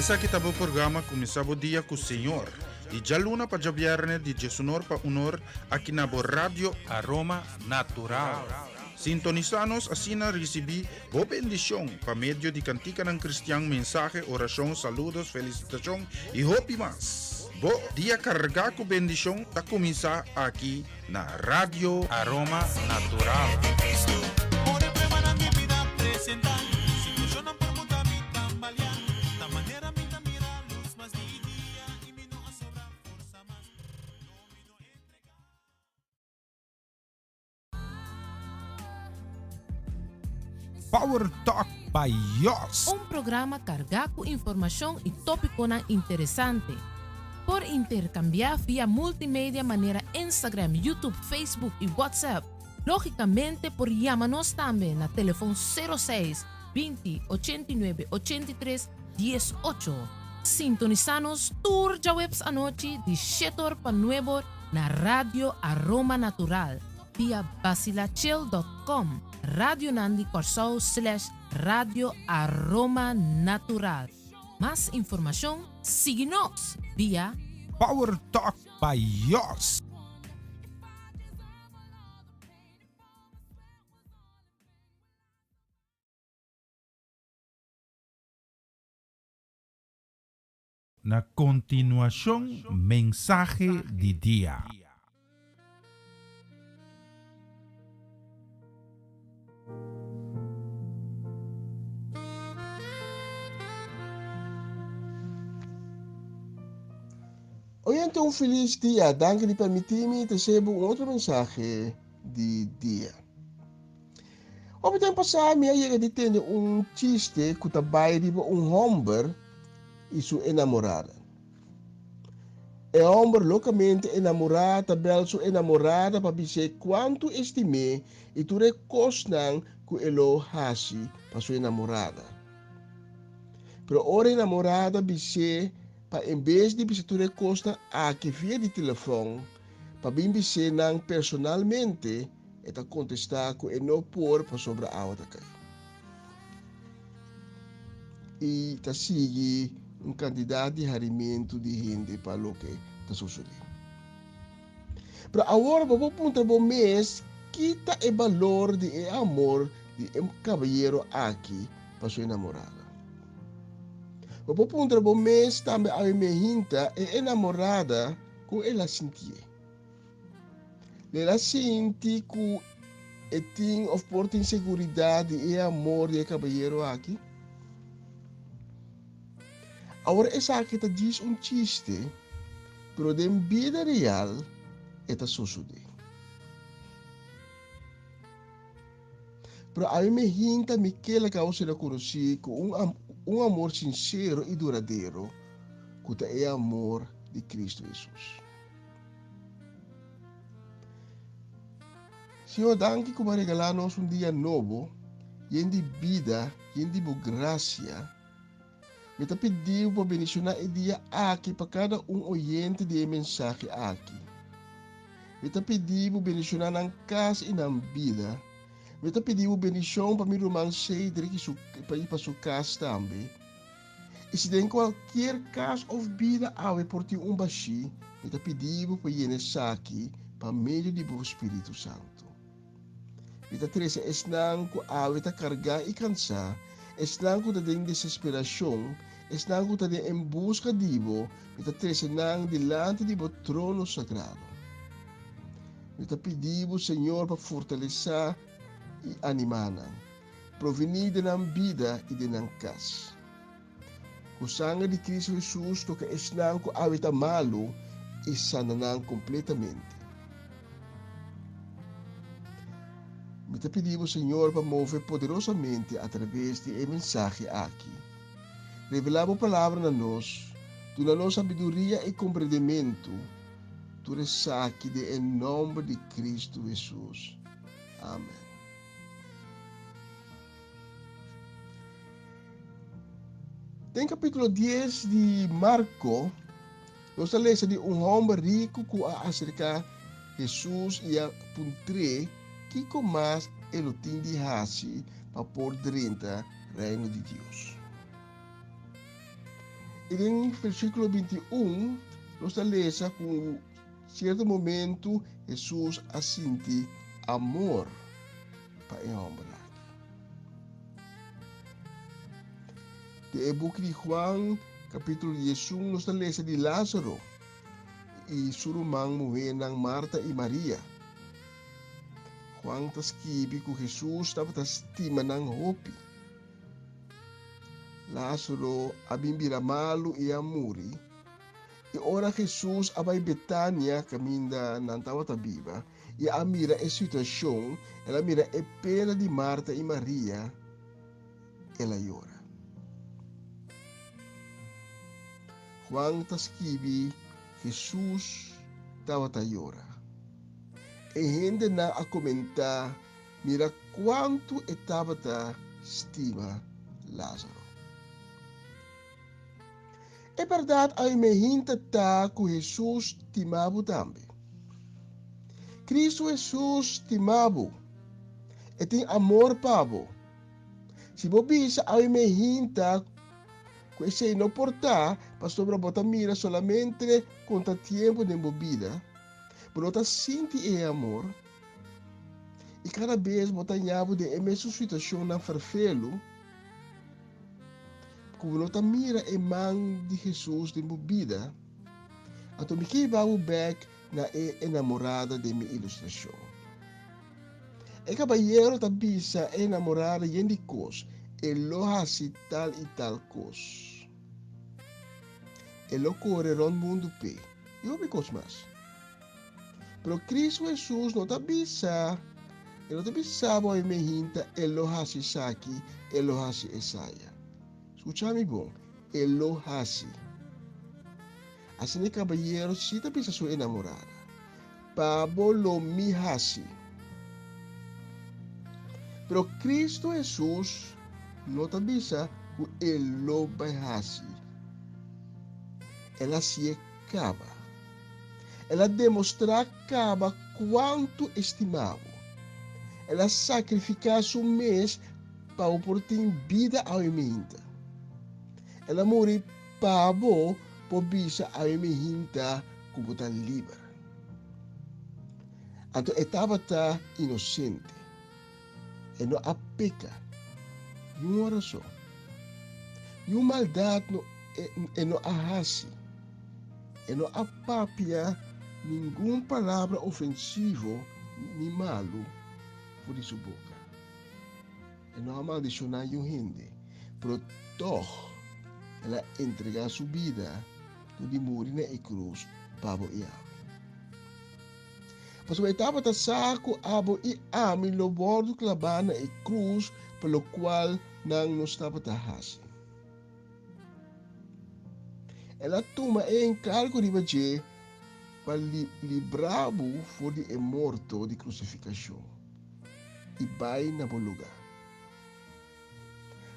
Essa aqui tá o programa começava o dia com o Senhor. De jaluna para javiarne de Jesunor para unor aqui na Rádio Aroma Natural. Sintonizanos asina recebi boa bendição para meio de cantica ng Cristiang mensaje, oração, saludos, felicitação e hope mas. Bo dia carga com bendição tá começar aqui na Rádio Aroma Natural. Power Talk by Yos. Um programa cargado com informação e tópico interessante. Por intercambiar via multimédia maneira Instagram, YouTube, Facebook e WhatsApp. Logicamente, por chamar-nos também na telefone 06 20 89 83 18. Sintonizanos tour já webs anoche de 7 para 9 na Rádio Aroma Natural via basilachel.com. Radio Nandi Corsau / Radio Aroma Natural. Mais informação, siga-nos via Power Talk by Yos. Na continuação, mensagem de dia. Hoy então feliz dia, danke de permitir-me receber outro mensagem de dia. O tempo passado, me chega de ter chiste que trabalha de homem e sua enamorada. O homem loucamente enamorado, tabela sua enamorada para dizer quanto estimé e tu recosnan que ele hasi para sua enamorada. Pero ora enamorada dizer para em vez de tu recosta aqui via de telefone, para bem dizer não personalmente, eta contestar que não por para sobre a outra. E ta sigue candidato de harimento de gente para o que está sucedendo. Mas agora, para o ponto do mês, quita o valor de amor de caballero aqui para sua enamorada. Para o ponto do mês, também a minha hinta é enamorada com ela sentia. Ela sente que tem ou porta insegurança e amor de caballero aqui. Agora, essa aqui diz chiste, pero de vida real, está sucede. Pero a mim me hinta que ela causa de conhecer com amor sincero e duradouro, que é o amor de Cristo Jesus. Senhor, danke por regalar-nos dia novo, e de vida, e de graça. Me te pediu para bendicionar o dia aqui para cada oyente de mensagem aqui. Me te pediu para bendicionar na casa e na vida. Me te pediu bendição para meu irmão Cedric para ir para sua casa também. E se tem qualquer caso ou vida ave por ti baixi, me te pediu para ir nessa aqui para meio do Espírito Santo. Me te trece esnang ko ave te carregar e cansar. Estão com a desesperação, estão com a em busca de Deus, e estão delante do trono sagrado. E te pedimos, Senhor, para fortalecer e animar, provenir de na vida e de na casa. O sangue de Cristo Jesus toca estão com a vida malo e sanarão completamente. Me te pedimos, Senhor, para mover poderosamente através de mensagem aqui. Revelar a palavra a nós, dá-nos sabedoria e compreendimento, tu ressaque em nome de Cristo Jesus. Amém. Tem capítulo 10 de Marco, nós lemos de homem rico que acerca Jesus e a puntre que com mais ele tem de hasi para por 30 reino de Deus. E em versículo 21, nós lemos que certo momento Jesus assente amor para o homem. De book de Juan, capítulo 11, nós lemos de Lázaro e surumang muwenang Marta e Maria. Juan taskibi que Jesus estava estima ng hopi. Lázaro abimbira malo e amuri. E ora Jesus abay Betania caminda ng tawa tabiba. E amira a situação, ela mira a pena de Marta e Maria. Ela llora. Juan taskibi Jesus estava a llorar. E gente na a comentar, mira quanto estava a estima Lázaro. É verdade, a minha gente está que Jesus estimava também. Cristo Jesus estimava e tem amor para você. Se você bisa a minha gente que se não portar, pastor Brabota mira solamente contra tempo de vida. Brota sente e amor. E cada vez bota nhabo de mesma situação na farfelo. Como nota mira e man de Jesus de vida. Ato me que vai back na enamorada de minha ilustração. E caballeiro ta bisa enamorada yendi cos. E lo hasi tal e tal cos. E lo corre ron mundo pe. E o cos mais. Pero Cristo Jesus não está bisa. Ele não está bisa boy me hinta elo hasi saki, elo hasi Esaia. Escucha-me bom. Elo hasi. Assim caballero si está bisa sua enamorada. Pabo lo mi hasi. Pero Cristo Jesus não está bisa o elo vai hasi. Ela se acaba. Ela demonstrava quanto estimava. Ela sacrificava o mês para oportunizar vida ao iminta. Ela morreu para por bisa ao iminta como está livre. Então, estava inocente. E não a peca. E uma oração. E uma maldade não a raça. E não a papia nenhuma palavra ofensiva nem malo por sua boca. E não há maldicionar um gente, pero toch ela entrega sua vida de morrer na cruz para o ia. Mas o etapa da saco abo e ami lo bordo clavana e cruz pelo qual não estava a hasi. Ela toma encargo de você para librá-lo for de morto de crucificação e vai na bom lugar.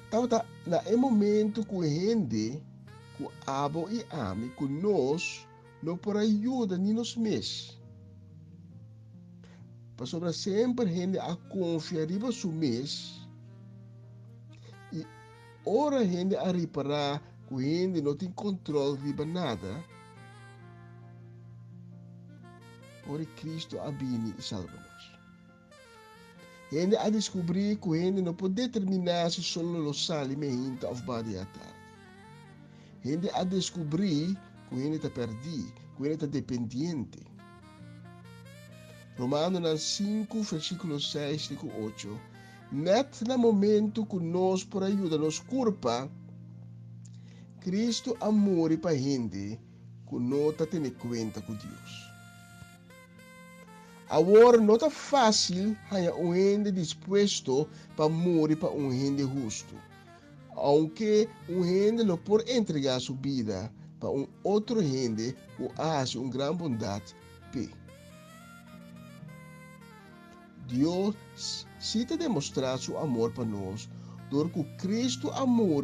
Então, na momento que a gente, que abo e ame, que nós não por ajuda nem nos mesmos. Para sobre sempre a gente a confiar em seu mês e ora a gente a reparar que a gente não tem controle de nada. Ora Cristo abine e salva-nos. A gente a descobrir que a gente não pode determinar se só lo sale meinta ou badi a tarde. A gente a descobrir que a gente está perdido, que a gente está dependente. Romanos 5, versículo 6 e 8. Net no momento que nós por ajuda nos culpa, Cristo amor para a gente que não está tendo conta com Deus. Agora não está fácil hanya um gente disposto para morrer para um gente justo. Aunque um gente não pode entregar sua vida para um outro gente que faz uma grande bondade. Deus se te demonstrar seu amor para nós, por que Cristo amor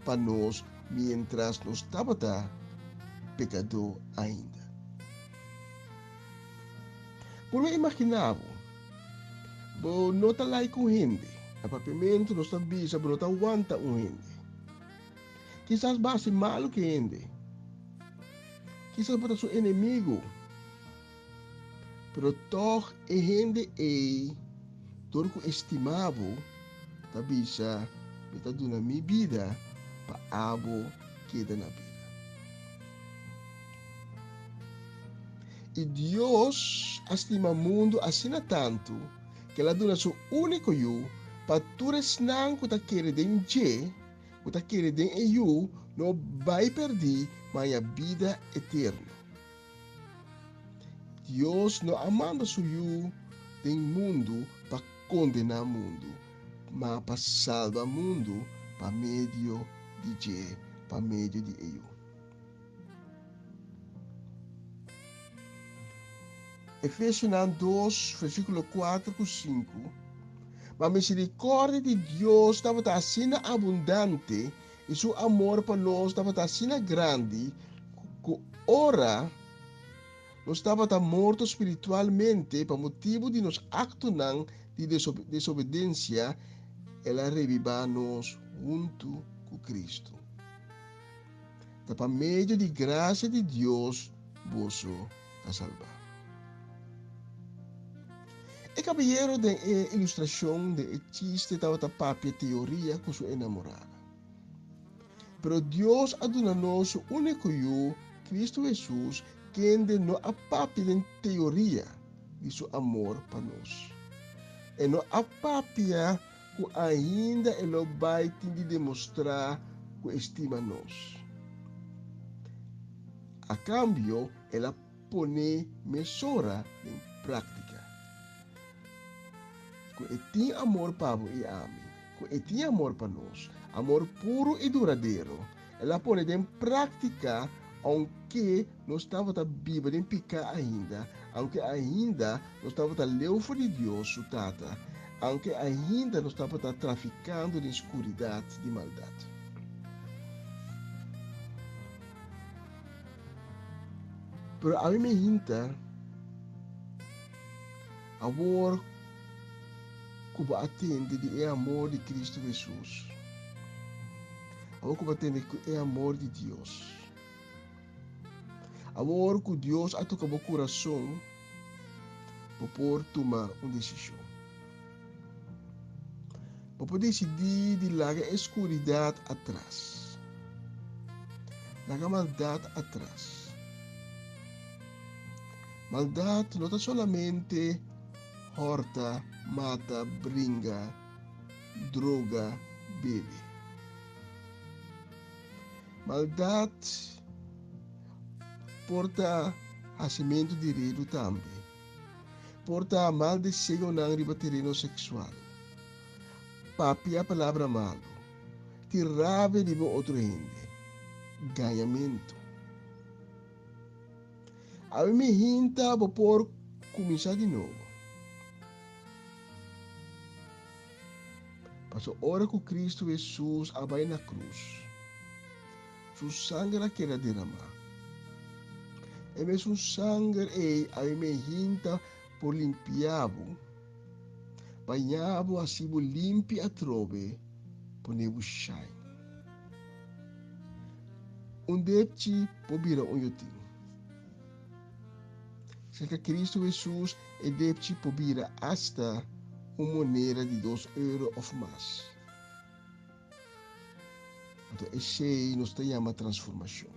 para nós, mientras nós estávamos pecador ainda. Por me imaginava, não está lá com gente, a papimento não está bisa, não está aguanta um gente. Quizás va a ser malo que ende. Quizás para su enemigo. Pero toch e gente door ku estimavo ta bisa mita duna mi vida pa abo queda na vida. E Deus estima o mundo assim tanto que ela dona seu único eu para todos não que tá querendo je, que tá querendo eu não vai perder mas a vida eterna. Deus não amanda seu eu do mundo para condenar o mundo, mas para salvar o mundo para meio de je, para meio de eu. Efésios 2, versículo 4 e 5. Mas a misericórdia de Deus estava assim abundante e seu amor para nós estava assim grande que ora nós estava morto espiritualmente por motivo de nos actos de desobediência, ela reviva-nos junto com Cristo. Por meio de graça de Deus, vos a salvar. E caballero de ilustração de chiste estava papia teoria com sua enamorada. Pero Deus aduna-nos o único eu, Cristo Jesus, que ainda não há papia de teoria de seu amor para nós. E não há papia que ainda ele vai ter de demonstrar que estima nós. A cambio, ela põe mesura em prática. Que tem amor para o e a mim, que tem amor para nós, amor puro e duradouro. Ela põe em prática, aunque não estava viva em pecar ainda, aunque ainda não estava leufa de Deus, o tata, aunque ainda não estava traficando de escuridade, de maldade. Pero a mim me hinta, amor que atende de amor de Cristo Jesus. Amor que atende que é amor de Deus. Amor que Deus a tocar o coração para poder tomar uma decisão. Para poder decidir de largar a escuridade atrás. Largar a maldade atrás. Maldade não é somente horta, mata, brinca, droga, bebe. Maldade porta nascimento de redo também. Porta mal desejo na riba terreno sexual. Papi a palavra malo. Tirave de outro gente. Ganhamento. A mim me hinta por começar de novo. Passou hora que Cristo Jesus abai na cruz. Su sangue era derramar. E mesmo sangue a me hinta por limpiavo. Banhavo assim limpi a trove por nevo shine. Depti por vira yotim. Cerca Cristo Jesus e depti por vira hasta uma moneda de €2 ou mais. Então, esse nos chama transformação.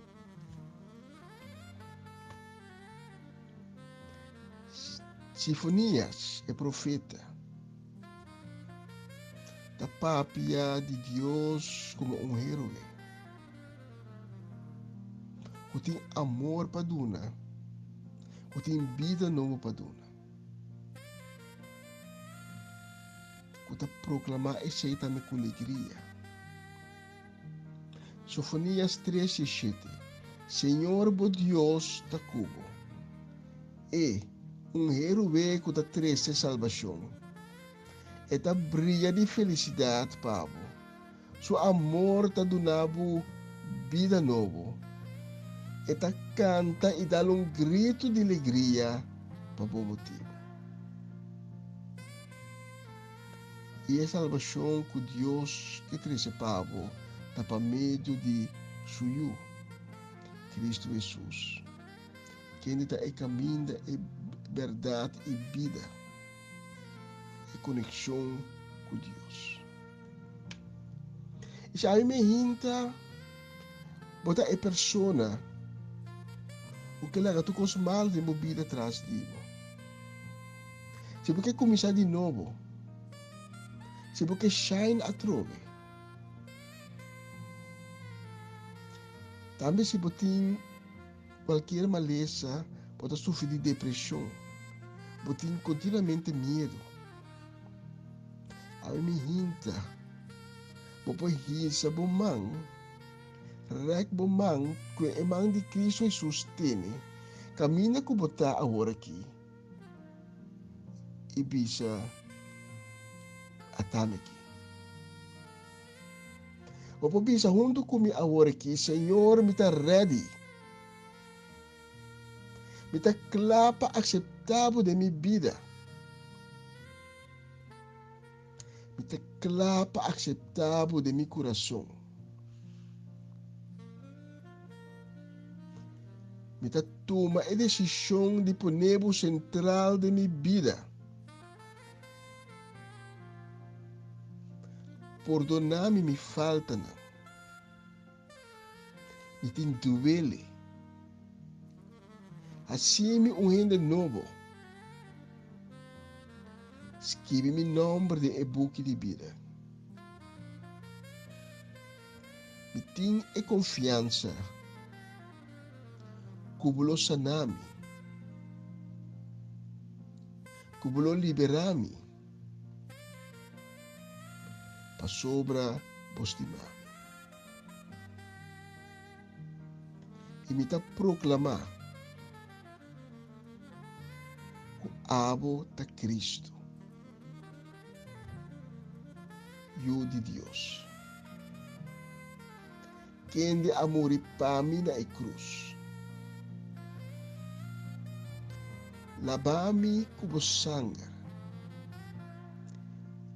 Sifonias é profeta da papia de Deus como herói. Que tem amor para duna, que tem vida nova para duna. Que proclamar esse também com alegria. Sofonias 3:7. Senhor, bo Deus da cubo. E herói que trece salvação. E brilha de felicidade, Pavo. Seu amor donava vida nova. E canta e dá grito de alegria para o motivo. E a salvação que Deus que trece, Pavo, por meio de suyo, Cristo Jesus. Quem está é caminho, é verdade e vida, é conexão com Deus. E se a me hinta, bota é persona, o que ela tu cos mal de vida atrás de você. Se você começar de novo, se você shine a trove, também se você tem qualquer maleza, pode sofrer de depressão, você tem continuamente medo. A me hinta, você hinta bom man, rek bom man, que é man de Cristo Jesus tem, caminha com botar agora aqui, e bisa atame aqui. Você bisa junto comigo agora aqui, Senhor, me está ready. Me está clapa aceitável de minha vida. Me está clapa aceitável de meu coração. Me está toma a decisão de poner o central de minha vida. Perdonar-me me falta não. Me tem duele. Assim me rende novo. Escreve meu nome de e-book de vida. Me tem a confiança. Kubulo sanami. Kubulo liberami. Pa sobra postimami. E me tá proclamar que abo ta Cristo. Eu de Deus. Quem de amor e pami na cruz. Lavami com sangue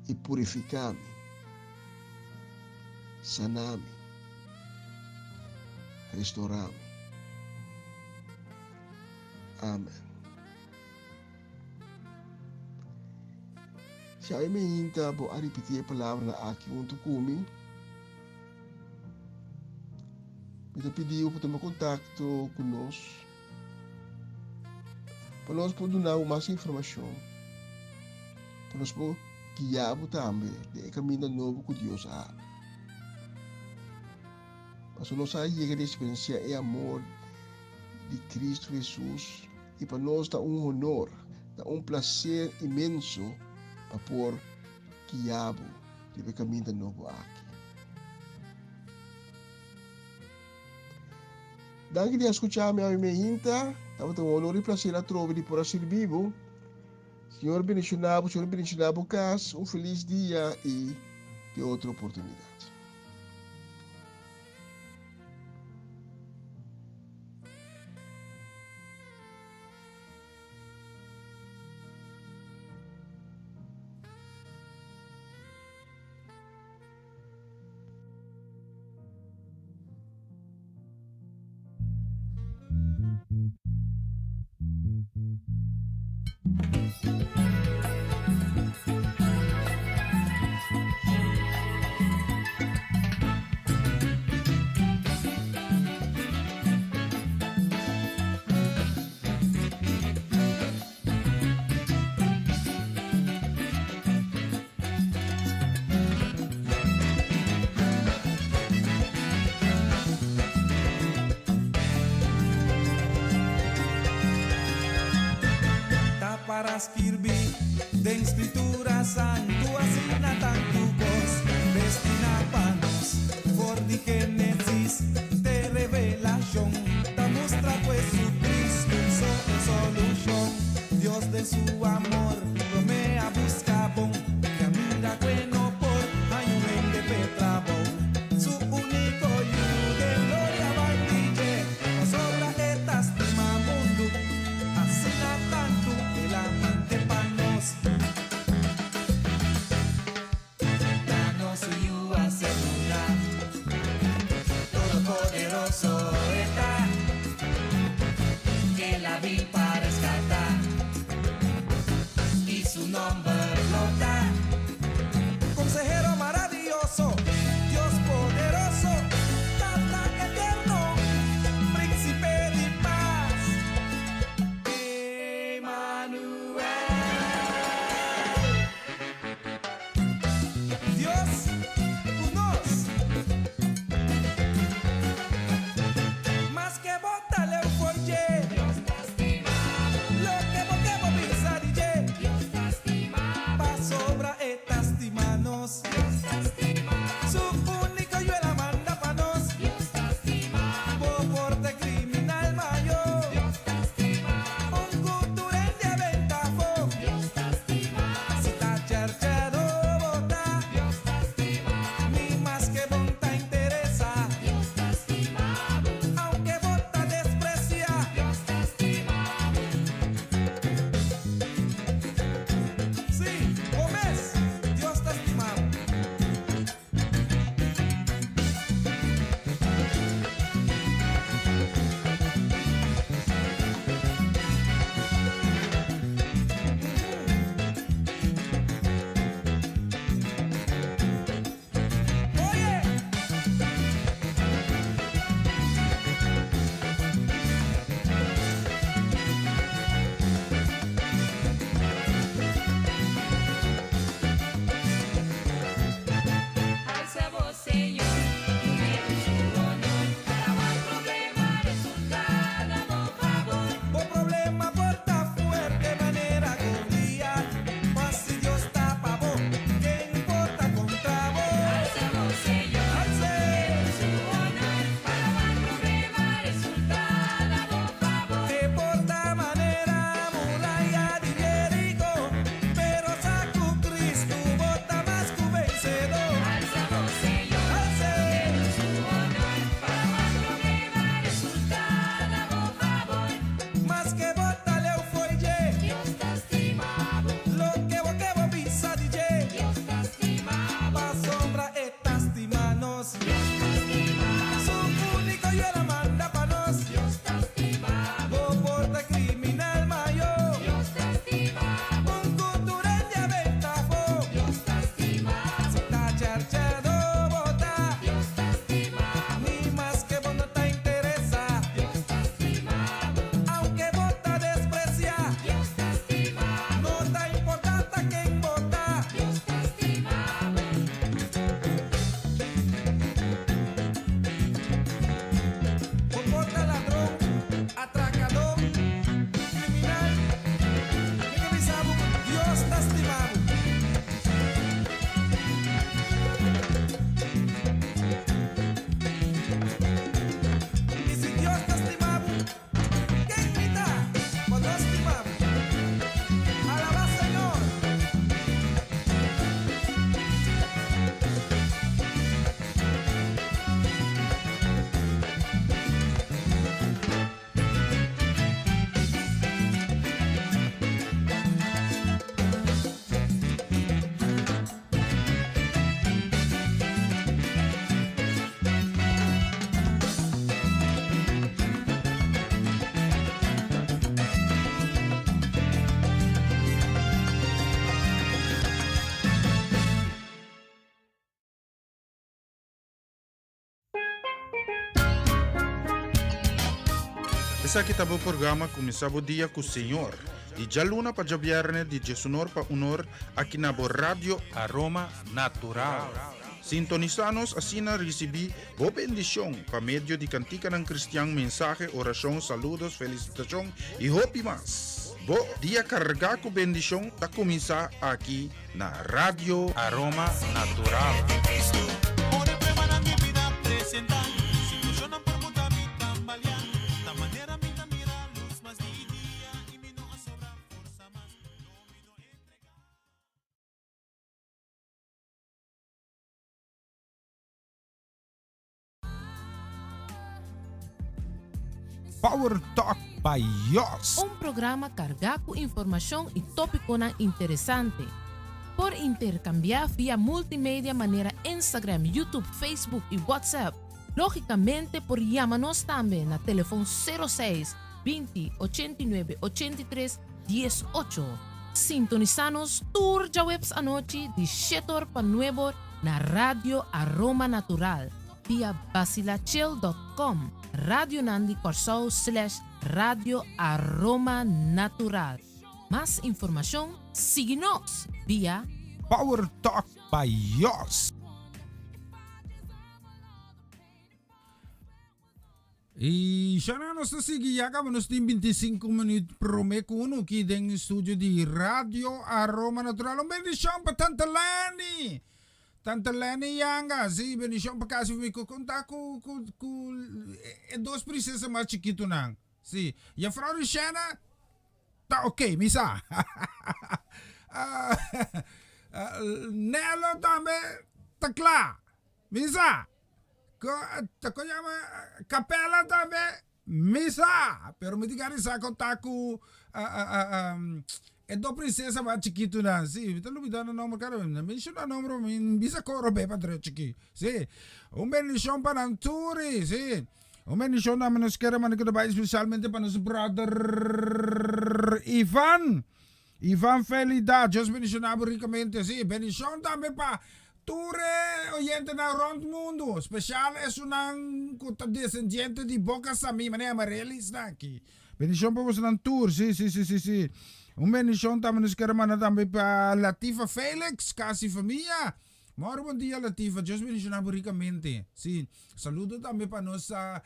e purificami, sanami, restaurami. Amém. Se a me hinta bo a repetir a palavra aqui junto comigo, me pediu para tomar contato conosco. Para nós podermos dar mais informação, para nós podermos guiar também de caminho novo que Deus há. Para nós chegar a experiência e amor de Cristo Jesus e para nós dá honor, dá prazer imenso para poder guiar de caminho novo aqui. Danke di escucharmi a me hinta. Estava tão honor e prazer a trove de por ser vivo. Senhor bendicionado cas. Feliz dia e de outra oportunidade. Para escrever de escritura santo assina tanto vos destina para nós for de Génesis de revelación da mostra pues su Cristo solución Dios de su amor promea busca bon que mira bueno por año de Petra bon su único hijo de gloria bandille no sobra estas tema mundo assina tanto el amante para nos danos y you asegurar vino para rescatar y su nombre lo da. Consejero maravilloso, Dios poderoso, Tata eterno, príncipe de paz, Emmanuel. Dios unos, más que bótale un folle, Dios te estima, lo que vos pensar y Dios te estima, pa sobra estas manos, Dios te estima, su único yo la manda pa nos, Dios te estima, por porte criminal mayor, Dios te estima, un cultura de aventafo, Dios te estima, si está charchado bota, Dios te estima, ni más que bota interesa, Dios te estima, aunque bota desprecia, Dios te estima. Sí, Gómez, Dios te estima. Oye, Alza voz, Señor, tu su honor, para más problema resultar, damos favor. por problema porta fuerte manera corría, mas si Dios tapa vos, ¿qué importa contra vos? Alza voz, Señor, Alce. su honor, para más problema resultar, damos favor. Que porta manera muralla de Jericó, pero saco Cristo bota más que vencedor. Alza voz, Señor, Alce. su honor, para más problema resultar, damos favor. Más que bota leu folle, Dios te estima, lo que vos pisa DJ, Dios te estima, pa sombra estas manos, su único yo la manda pa nos, Dios te estima, vos porta criminal mayor, Dios te estima, un cultural de aventafo, Dios te estima, si está charchado bota, Dios te estima, ni más que vos no te interesa, Dios te estima, aunque vota desprecia, Dios te estima, no te importa quién vota. Dios te estima. Comporta ladrón, atracador, criminal, que avisamos, Dios te estimado. Y si Dios te estimado, ¿qué invita? Cuando estimamos, alaba Señor. Essa aqui tá o programa começava o dia com o Senhor. De Jaluna para Javierne, de Jesunor para Unor, aqui na Rádio Aroma Natural. Sintonizanos assim na recebi boa bendição para meio de cantica ng Cristiang mensaje, oração, saludos, felicitação e hope mas. Bo dia carga com bendição tá começar aqui na Rádio Aroma Natural. Power Talk Payos. Un programa cargado con información y tópico interesante. Por intercambiar vía multimedia manera Instagram, YouTube, Facebook y WhatsApp. Lógicamente por llamarnos también a teléfono 06 20 89 83 18. Sintonizanos tour ja webs anoche di Shetor pa Nuevo na Radio Aroma Natural via basilachel.com. Radio Nandi Corsao / Radio Aroma Natural. Más información, síguenos via Power Talk by Yos. E siya na nos sige yaka manos din 25 minutos prome kuno ki deng studio di Radio Aroma Natural. Bendición pa Tanta Lani. Tanta Lani yanga, si bendición pa kasi mi ko conta ku dos princesas mais chiquito nang. Si, ya Frau Luciana tá ok, misa. Nelo também tá claro. Misa. Ko llama Capela também, misa. Pero me diga sa contato do princesa mais chiquito na. Si, vita lumida no nome cara, menciona nome bisa coro be padre chiqui. Si. Bendición para Anturi, si. Bendición na menos quero man que vai especialmente para nosso brother Ivan. Ivan Felida, Dios bendicionado ricamente, si. Bendición também para Ture oyente na rond mundo, special es unang descendiente di Boca Sami, mane amarelis na aqui. Bendición pa ng tour, si. Bendición também nos queremos também pa Latifa Felix, casi familia. Moro bom dia Latifa, Dios bendicionado ricamente. Si, saludo também pa nossa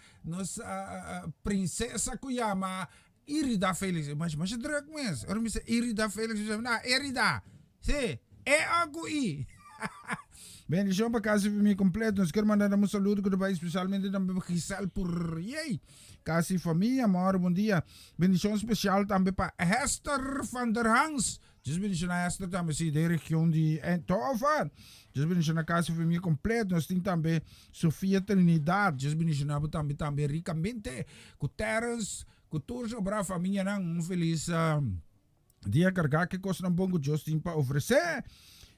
princesa Kuyama, Irida Felix. Mas druk mes, orang bisa Irida Felix, na Irida. Si, aku i. Bendição para casa família completa. Nós queremos mandar um saludo que vai especialmente também para Giselle por casa família. Bom dia. Bendição especial também para Hester van der Hans. Just bendição a Hester também sim da região de Eindhoven. Just bendição a casa família completa. Nós temos também Sofia Trinidad. Just bendição também ricamente. Com Terence, com todos a família. Feliz dia carregar que coisa não bom que Deus tem para oferecer.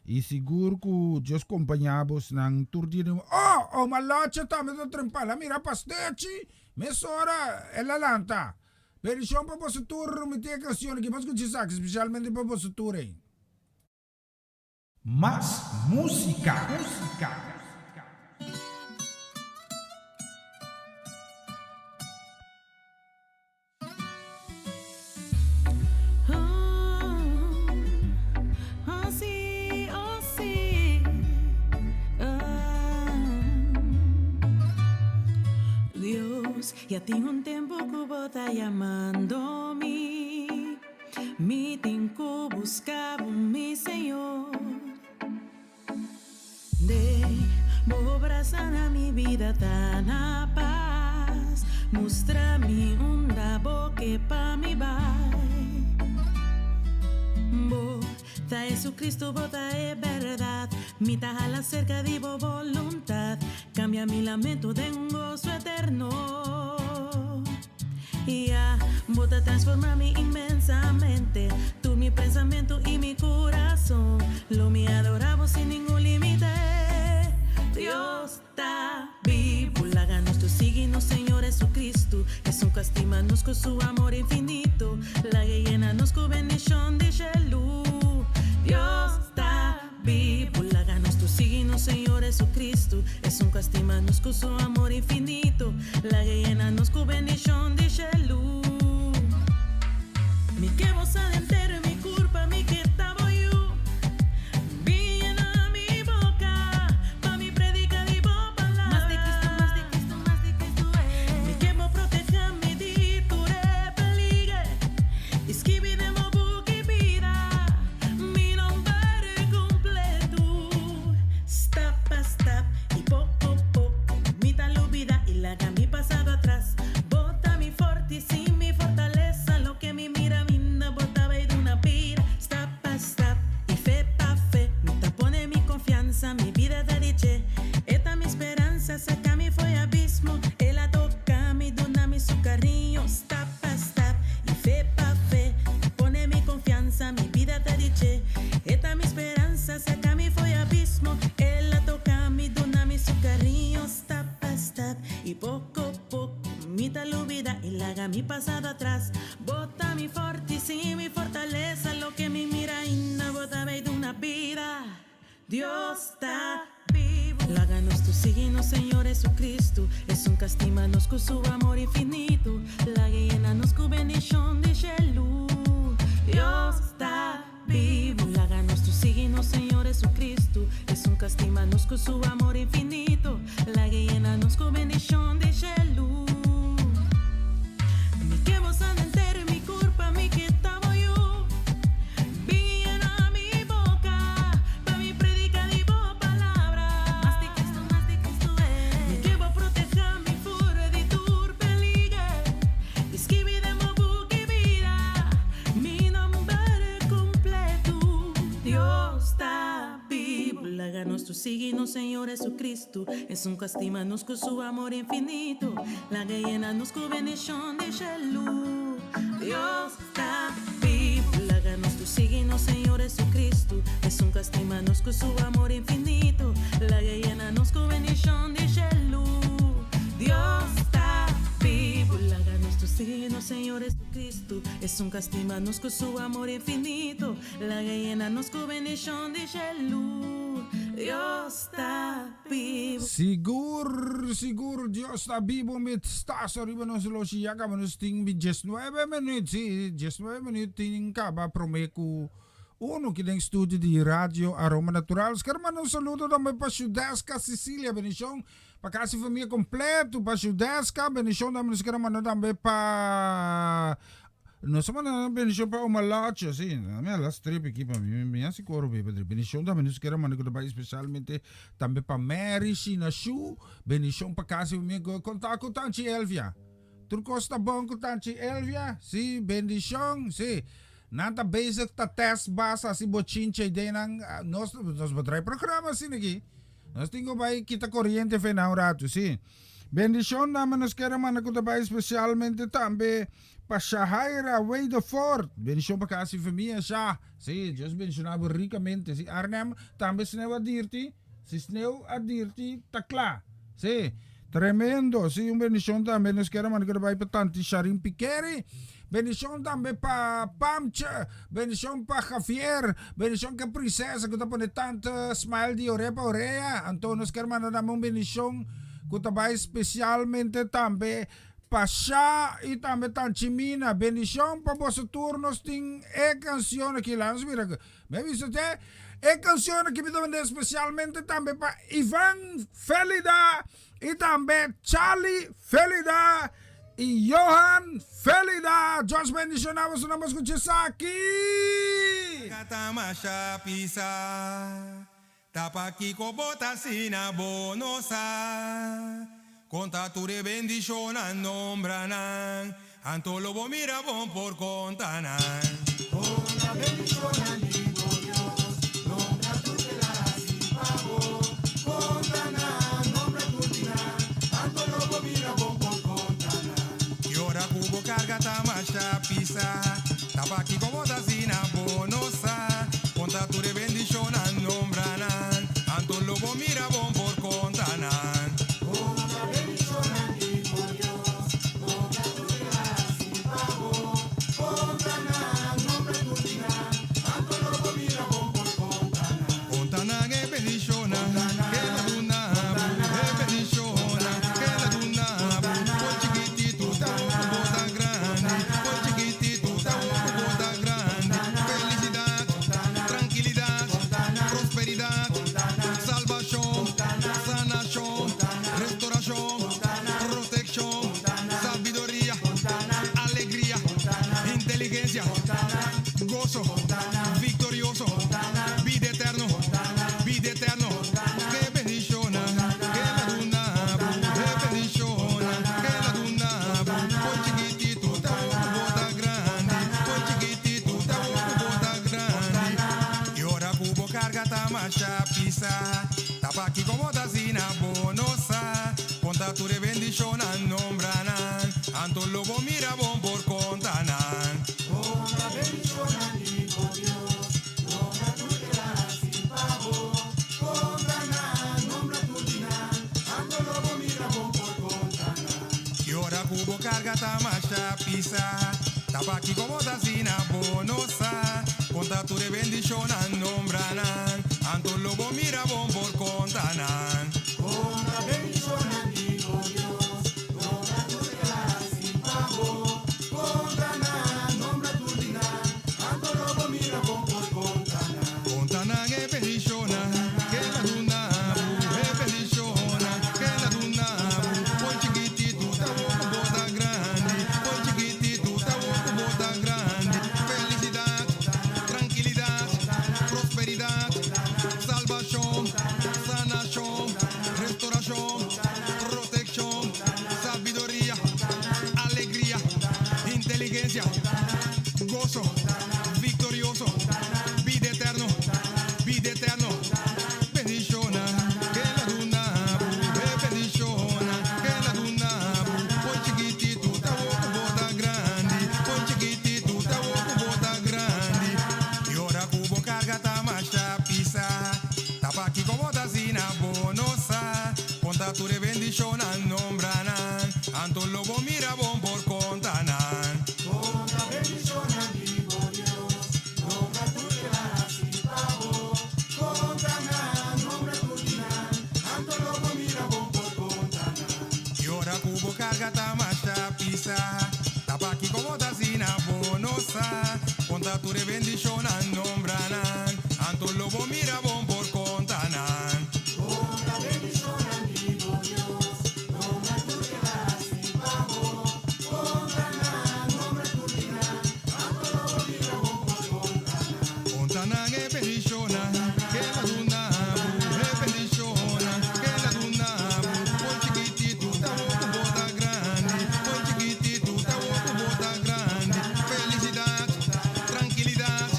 E seguro que Deus acompanhamos ng tour de malocha ta, me do trempala, mira pasteci, mesora, e la lanta. Bendición pa po sa tour, me tiene canción, que mas escuchar, especialmente pa po sa tour. Más música. Ya tengo un tiempo que vos está llamándome, mi tiempo buscaba mi Señor. De abrazar a mi vida tan a paz, mostra-me boca pa mi bai. Bota Jesucristo, bota es verdad, mi tajala cerca de vos voluntad, cambia mi lamento de un gozo eterno. Ya, bota transforma-me inmensamente, tú mi pensamiento y mi corazón, lo me adoramos sin ningún límite. Dios está vivo, láganos tu signo, Señor Jesucristo, Jesús castimanos con su amor infinito, la llenanos con bendición de luz. Dios está vivo, láganos tu signo, Señor Jesucristo, Jesús castimanos con su amor infinito, la llenanos con bendición de luz. Mi que vos adentero mi culpa, mi que estaba yo. Viene mi boca, pa mi predica di vos palabra. Más de Cristo, mi que vos proteja mi di tu repeligue. Esquivi de mo buque vida, mi nombre completo. Stop, y poco, mi tal vida y la mi pasado atrás. Bota mi forte sin mi fortaleza, lo que mi mira minda botaba y de una pira. Stop, y fe pa fe, mi tapone mi confianza, mi vida te dice. Esta mi esperanza, saca mi fue abismo, ella toca mi dona mi su cariño. Stop, y fe pa fe, pone mi confianza, mi vida te dice. Esta mi esperanza, saca mi fue abismo, ella toca mi dona mi su cariño. Stop, y poco, mi tal vida y la haga mi pasado atrás. signo, Señor Jesucristo. Es un castiganos con su amor infinito. La que llena-nos con bendición de luz. Dios está vivo. Láganos tu signo, Señor Jesucristo. Es un castiganos con su amor infinito. La que llena-nos con bendición de luz. Mi que vos han entero mi culpa, mi que estaba yo. Llena mi boca, pa' mi predicar y vos palabra. Más de Cristo es. Mi que vos proteja mi furor de tu peligro. Esquive de mo buque vida. Mi nombre completo. Dios está vivo. Láganos tu signo, Señor Jesucristo. Es un castiganos con su amor infinito. La que llena-nos con bendición de luz. Dios está vivo. Láganos tu signo, Señor Jesucristo. Es un castiganos con su amor infinito. La que llena-nos con bendición de luz. Dios está vivo. Láganos tu signo, Señor Jesucristo. Es un castiganos con su amor infinito. La que llena-nos con bendición de luz. Dios está vivo. Sigur, Dios está vivo met stas arriba nos los yaga manos ting bi 19 minutos, sí, 19 minutos ting kaba promeku uno que tem estúdio de rádio Aroma Natural. Quero mandar saludo também para Chudesca Cecília, bendição para casa e família completo, para Chudesca, bendição também nos quero mandar também para nós mandamos bendição para uma loja, sim, a minha lá strip aqui para mim, minha se coro bem, bendição também nos quero mandar especialmente também para Mary China Shu, bendição para casa e família contar com Tanti Elvia. Turco está bom com Tanti Elvia, sim, bendição, sim. Nanta basic ta test basa si bochinche ide nang nos batray programa sin aqui. Nós tingo vai kita corriente fe na rato, sim. Bendição naman nos quero man ko tabay especialmente tambe pa Shahaira Way the Fort. Bendição pa kasi família siya. Sim, Deus bendicionava ricamente. Si Arnhem tambe sneu adirti, si sneu adirti takla. Sim, tremendo. Sim, bendição também nos quero man ko tabay pa tanti Sharim Pikeri. Bendição também para Pamcha, bendição para Javier, bendição para Princesa, que está por tanta smile de orelha para orelha. Então nós queremos mandar uma bendição que está especialmente também para Chá e também para Chimina. Bendição para você turnos tem canção aqui lá, nos vira. Me visto até canção que me dá especialmente também para Ivan Felida e também Charlie Felida. Y Johan Felida, Dios bendicionamos una más escuchar aquí. Katamasha pisa, tapaki kobota sina bonosa, conta tu de bendición nombranan, anto lobo mira bon por contanan. Conta bendición amigo Dios, nombra tu de la sin pago, contanan, nombra tu dinan, anto lobo mira bon por Cubo carga tamasha pisa, tapaki como tazina bonosa, conta tu de bendición nombranan, anto lobo mira bon por contanan. Conta bendición amigo Dios, nombra tu de la sin pago, contanan, nombra tu dinan, anto lobo mira bon por contanan. Contanan e bendición, que la duna, e bendición, que la duna, por chiquitito, gozo, victorioso, vida eterno, que bendición, que la duna, que bendición, que la duna, por chiquitito, bota grande, por chiquitito, bota grande, y ahora cubo carga tamasha pisa, tapaki como tazina bonosa, conta tu de bendición nombranan, anto lobo mira bon por contanan. Cubo carga tamasha pisa, tapaki como tazina bonosa, conta tu de bendición nombranan, anto lobo mira bon por contanan. victorioso, vida eterno, bendiciona, que la duna, bendiciona, que la duna, foi chiquitito, tá louco, bota grande, foi chiquitito, tá louco, bota grande, e ora cubo carga tá macha pisa, tapa aqui com bota zina bonosa, conta tu re bendiciona nombrana, anto lobo mira bom por contanan. Y ora cubo carga tamasha pisa, tapa aquí como tazina bonosa, conta tu re bendiciona nombranan, anto lobo mira bon por contanan. Contanan e bendiciona, que la duna, e bendiciona, que la duna, foi chiquitito, tá louco, bota grande, foi chiquitito, tá louco, bota grande, felicidade, tranquilidade,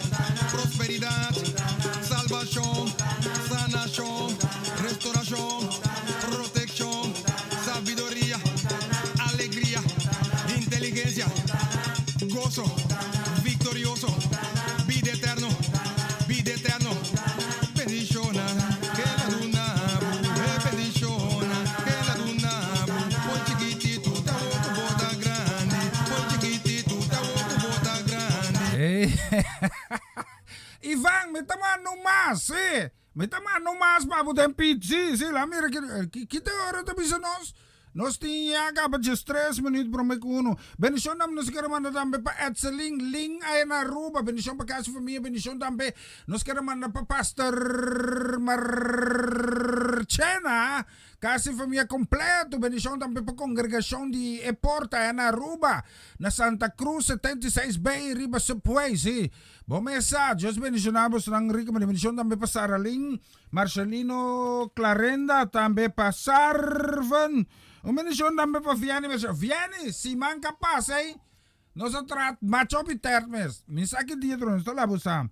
prosperidade, salvação, sanação, restauração, proteção, sabedoria, alegria, inteligência, gozo, victorioso, vida eterno, bendiciona, que la duna, bendiciona, que la duna, foi chiquitito, tá louco, bota grande, foi chiquitito, tá louco, bota grande. Hey. Iván, me taman no más, me taman no más, babu den pizzi, la mira kita ora te bisa nos tinha acaba de 3 minutos para me kuno. Bendição nam nos quero mandar também para Edseling, Ling aí na Aruba, bendição para casa família, bendição também nos quero mandar para Pastor Marchena, casa família completo, bendição também para congregação de Eporta aí na Aruba, na Santa Cruz 76B, Riba Subway, sim. Bom mensagem, Deus bendicionamos ng rica, bendição também para Saraling, Marcelino Clarenda, também para Sarvan. Bendición también para Vianney, si man capaz, nosotros macho pitermes, mensaje dietro, esto la busa.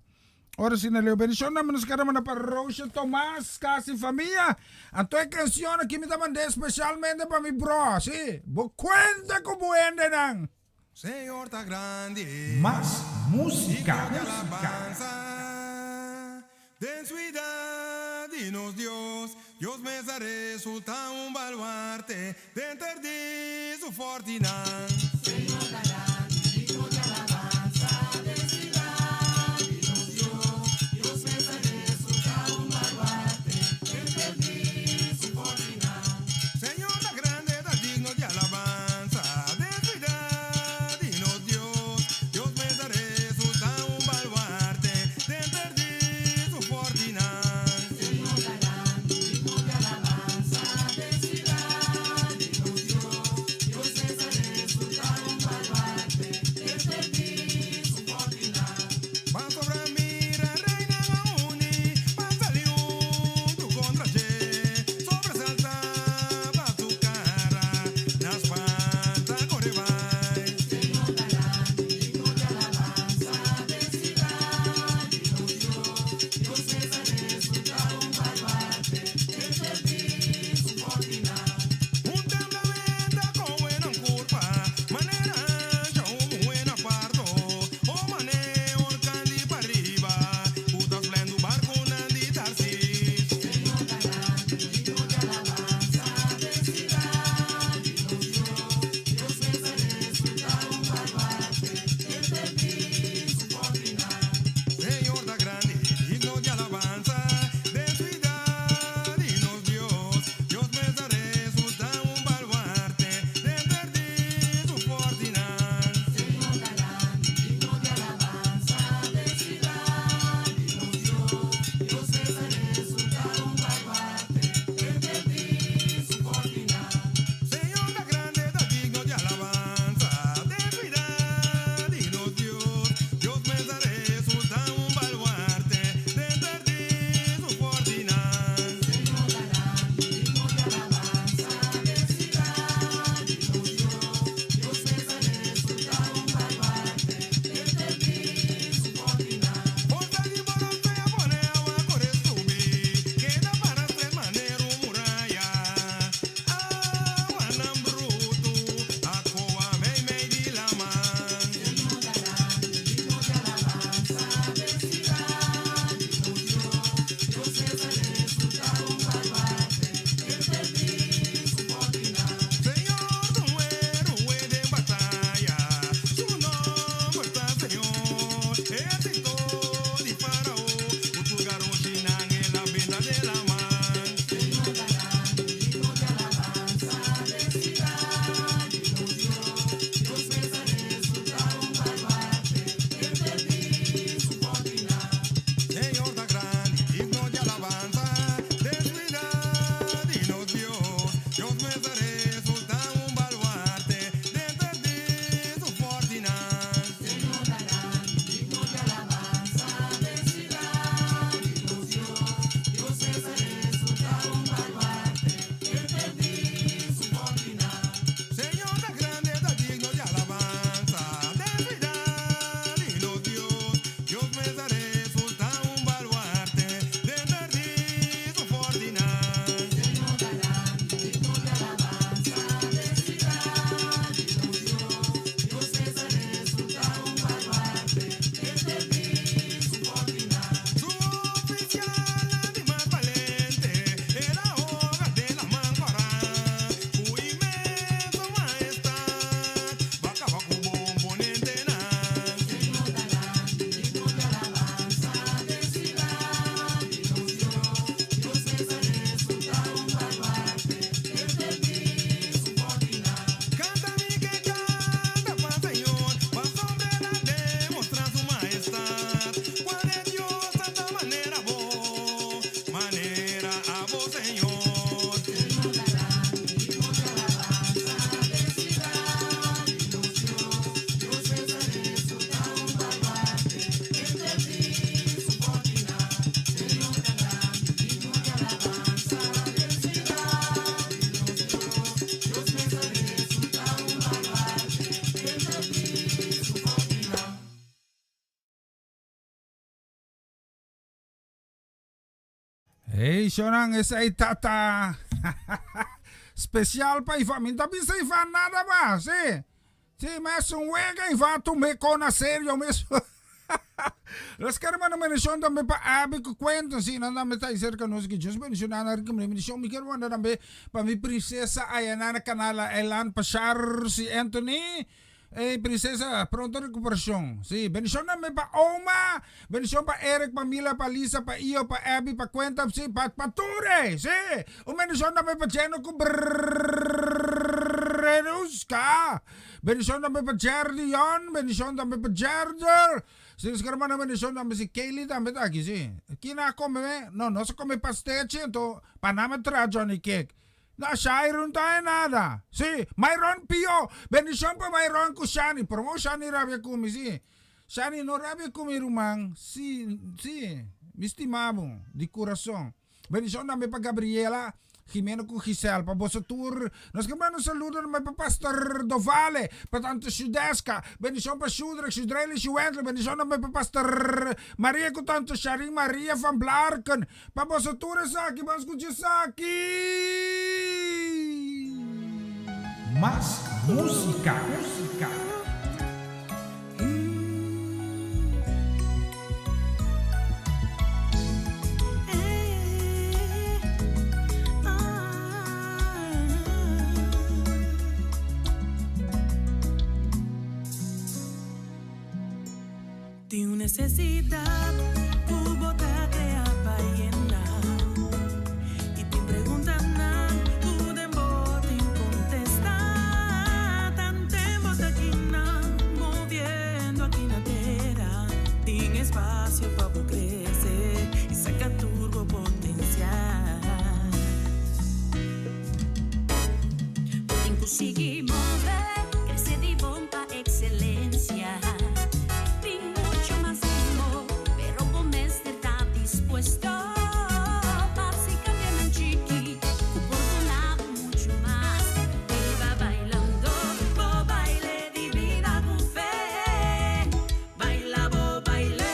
Ahora si ne leo bendición también nos queremos para Rocha Tomás, casi familia. Entonces canción aquí me mandé especialmente para mi bro, sí. Vos cuenta como nang. Señor está grande. Más música. De su edad, dinos Dios me resulta un baluarte, de entender su fortuna. Señor la grande, digno de alabanza, de su edad, dinos Dios me resulta un baluarte, de entender su fortuna. Señor la grande, digno de alabanza, de su edad, dinos Dios me resulta un baluarte, de entender su fortuna. Señor la grande, digno de alabanza, de ciudad, dinos Dios me resulta un Hey, Shonang, esa ay tata. Special pa ifa. Minta bisa ifa nada ba? Sí, mas un huega ifa tu me kona serio mes. Los karma na mention tambe pa abi ko kwento si nanda me tayo cerca nos que just mention na rin kami mention mi kerwan na tambe pa mi prinsesa ayana na kanala elan pasar si Anthony. Princesa, pronto recuperación. Sí, bendición namin pa Oma. Bendición pa Eric, pa Mila, pa Lisa, pa Iyo, pa Abby, pa Kwenta, sí, pa Ture. Sí. Bendición namin pa Jeno Kubrenuska. Bendición namin pa Jerdion. Bendición namin pa Jerder. Sí, sekarang mana bendición namin si Kaylee también aquí, sí. Kina come, no se come pasteche, to Panama tra Johnny Cake. Na Shairon tayo nada. Si, Mayron Pio. Bendición pa Mayron ko Shani. Promo Shani rabia kumi si. Shani no rabia kumi rumang. Si, misti mamo. Di corazón. Bendición na may pa Gabriela. Jimeno ko Giselle. Pa Bosatur. Nos kamano saludo na may pa Pastor Dovale. Pa Tanto Shudeska. Bendición pa Shudrek. Shudreli Shuentle. Bendición na may pa Pastor Maria ko Tanto Sharing Maria van Blarken. Pa Bosatur Saki. Mas ko Saki. Más música. Tu necesidad, tu bota te apayena. Y te preguntan, tu dembo te contesta. Tan tempo aquí moviendo aquí na tierra. Ten espacio para crecer y saca turbo potencial. Pueden conseguir mover, crecer de bomba excelencia. Puesto básicamente chiqui, oportunado mucho más. Iba bailando, bo baile de vida con fe. Baila, bo baile.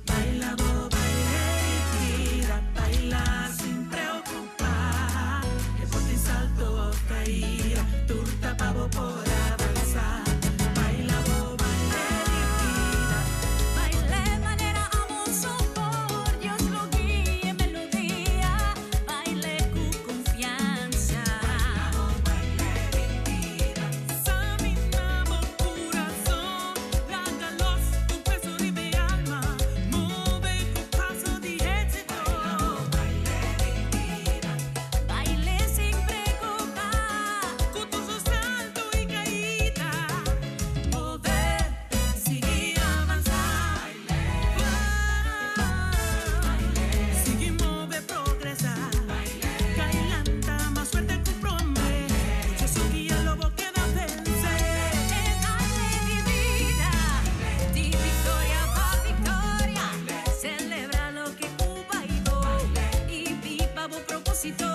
Baila, bo baile, tira, baila sin preocupar. Que por ti salto caía. Turta pavo por avanzar. Baila, bo, baile, divina. Baile, manera, amor, sopor. Dios lo guíe, melodía. Baile con confianza. Baila, bo, baile, divina. Examinamos corazón. Lágalos, tu peso de mi alma. Move con paso de éxito. Baila, bo, baile, divina. Baile sin preocupar. Salto y caída, mover, seguir avanzar, seguir mover, progresar, cailanta más fuerte que promete, Jesús guía lobo que da vencer, dale mi vida, di victoria pa' victoria, celebra lo que Cuba y viva vos propósito.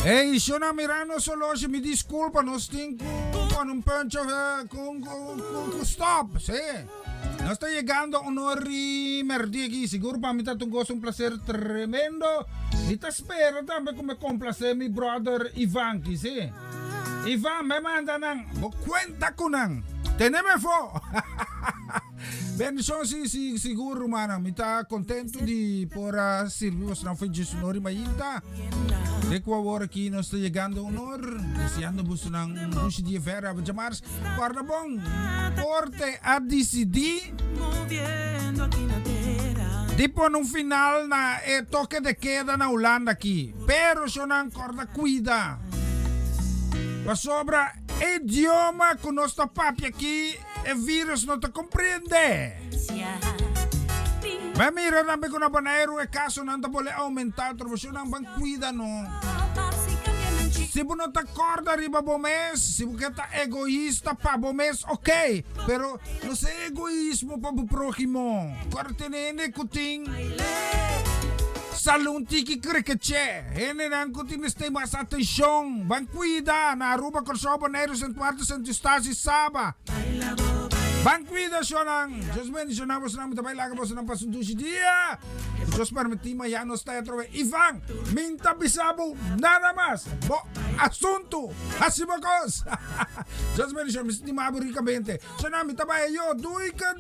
Hey, Shona Mirano solo si mi disculpa, no stinco con un punch con stop, sí. No estoy llegando a honori merdieghi, seguro para mí un gozo, un placer tremendo. Y te espero también que me complace mi brother Ivanki, sí. Ivan, me manda nang, cuenta con nang, teneme fo. Bendición, sí, seguro, mana. Me está contento de por servir vuestra fe de sonori mayinta. De Ecuador aquí nos está llegando honor, deseando vos un bushi de vera, jamás guarda bon, porte a decidir. Tipo no final na toque de queda na Holanda aqui, pero só não corda cuida. Pa sobra idioma com nosso papi aqui, e vírus não te compreende. Mas mira também com a banheiro e caso não te pode aumentar, trovo só não van cuida no. Se você não tá corda riba bomes, se você tá egoísta pa bomes, ok. Pero não se egoísmo pa bu prójimo. Cortenene kuting. Salun tiki krikeche. Hene nang kuting neste mas atención. Van cuida na Aruba Corsoba Neros en Puerto Santistasis Saba. Van cuida siya ng Diyos mencionamos namin tabay laga po sa ng pasundusi dia. Diyos permitima ya nos tayo trove. Ivang, minta bisabo, nada más. Bo, asunto, asibakos. Diyos mencionamos, di maaburi ka 20. So namin tabay yo, duy ka.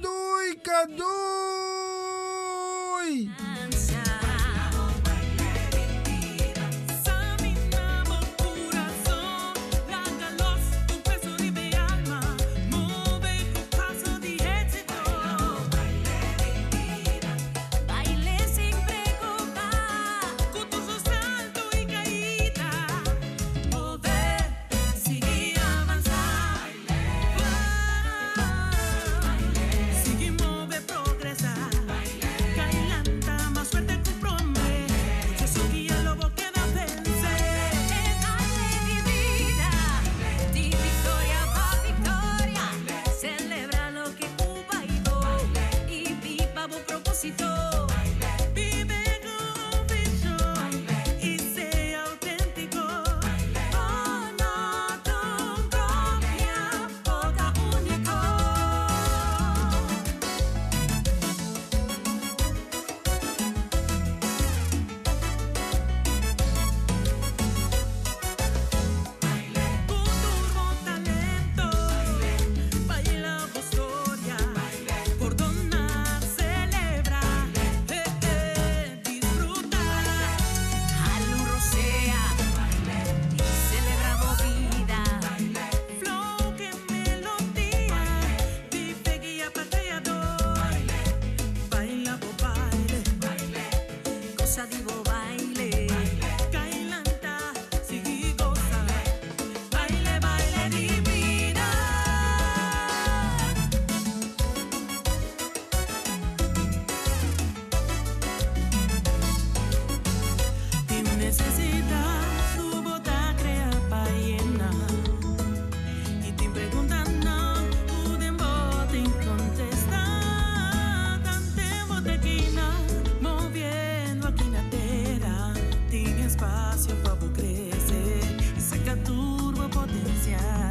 Espacio para crecer y saca turbo potencial.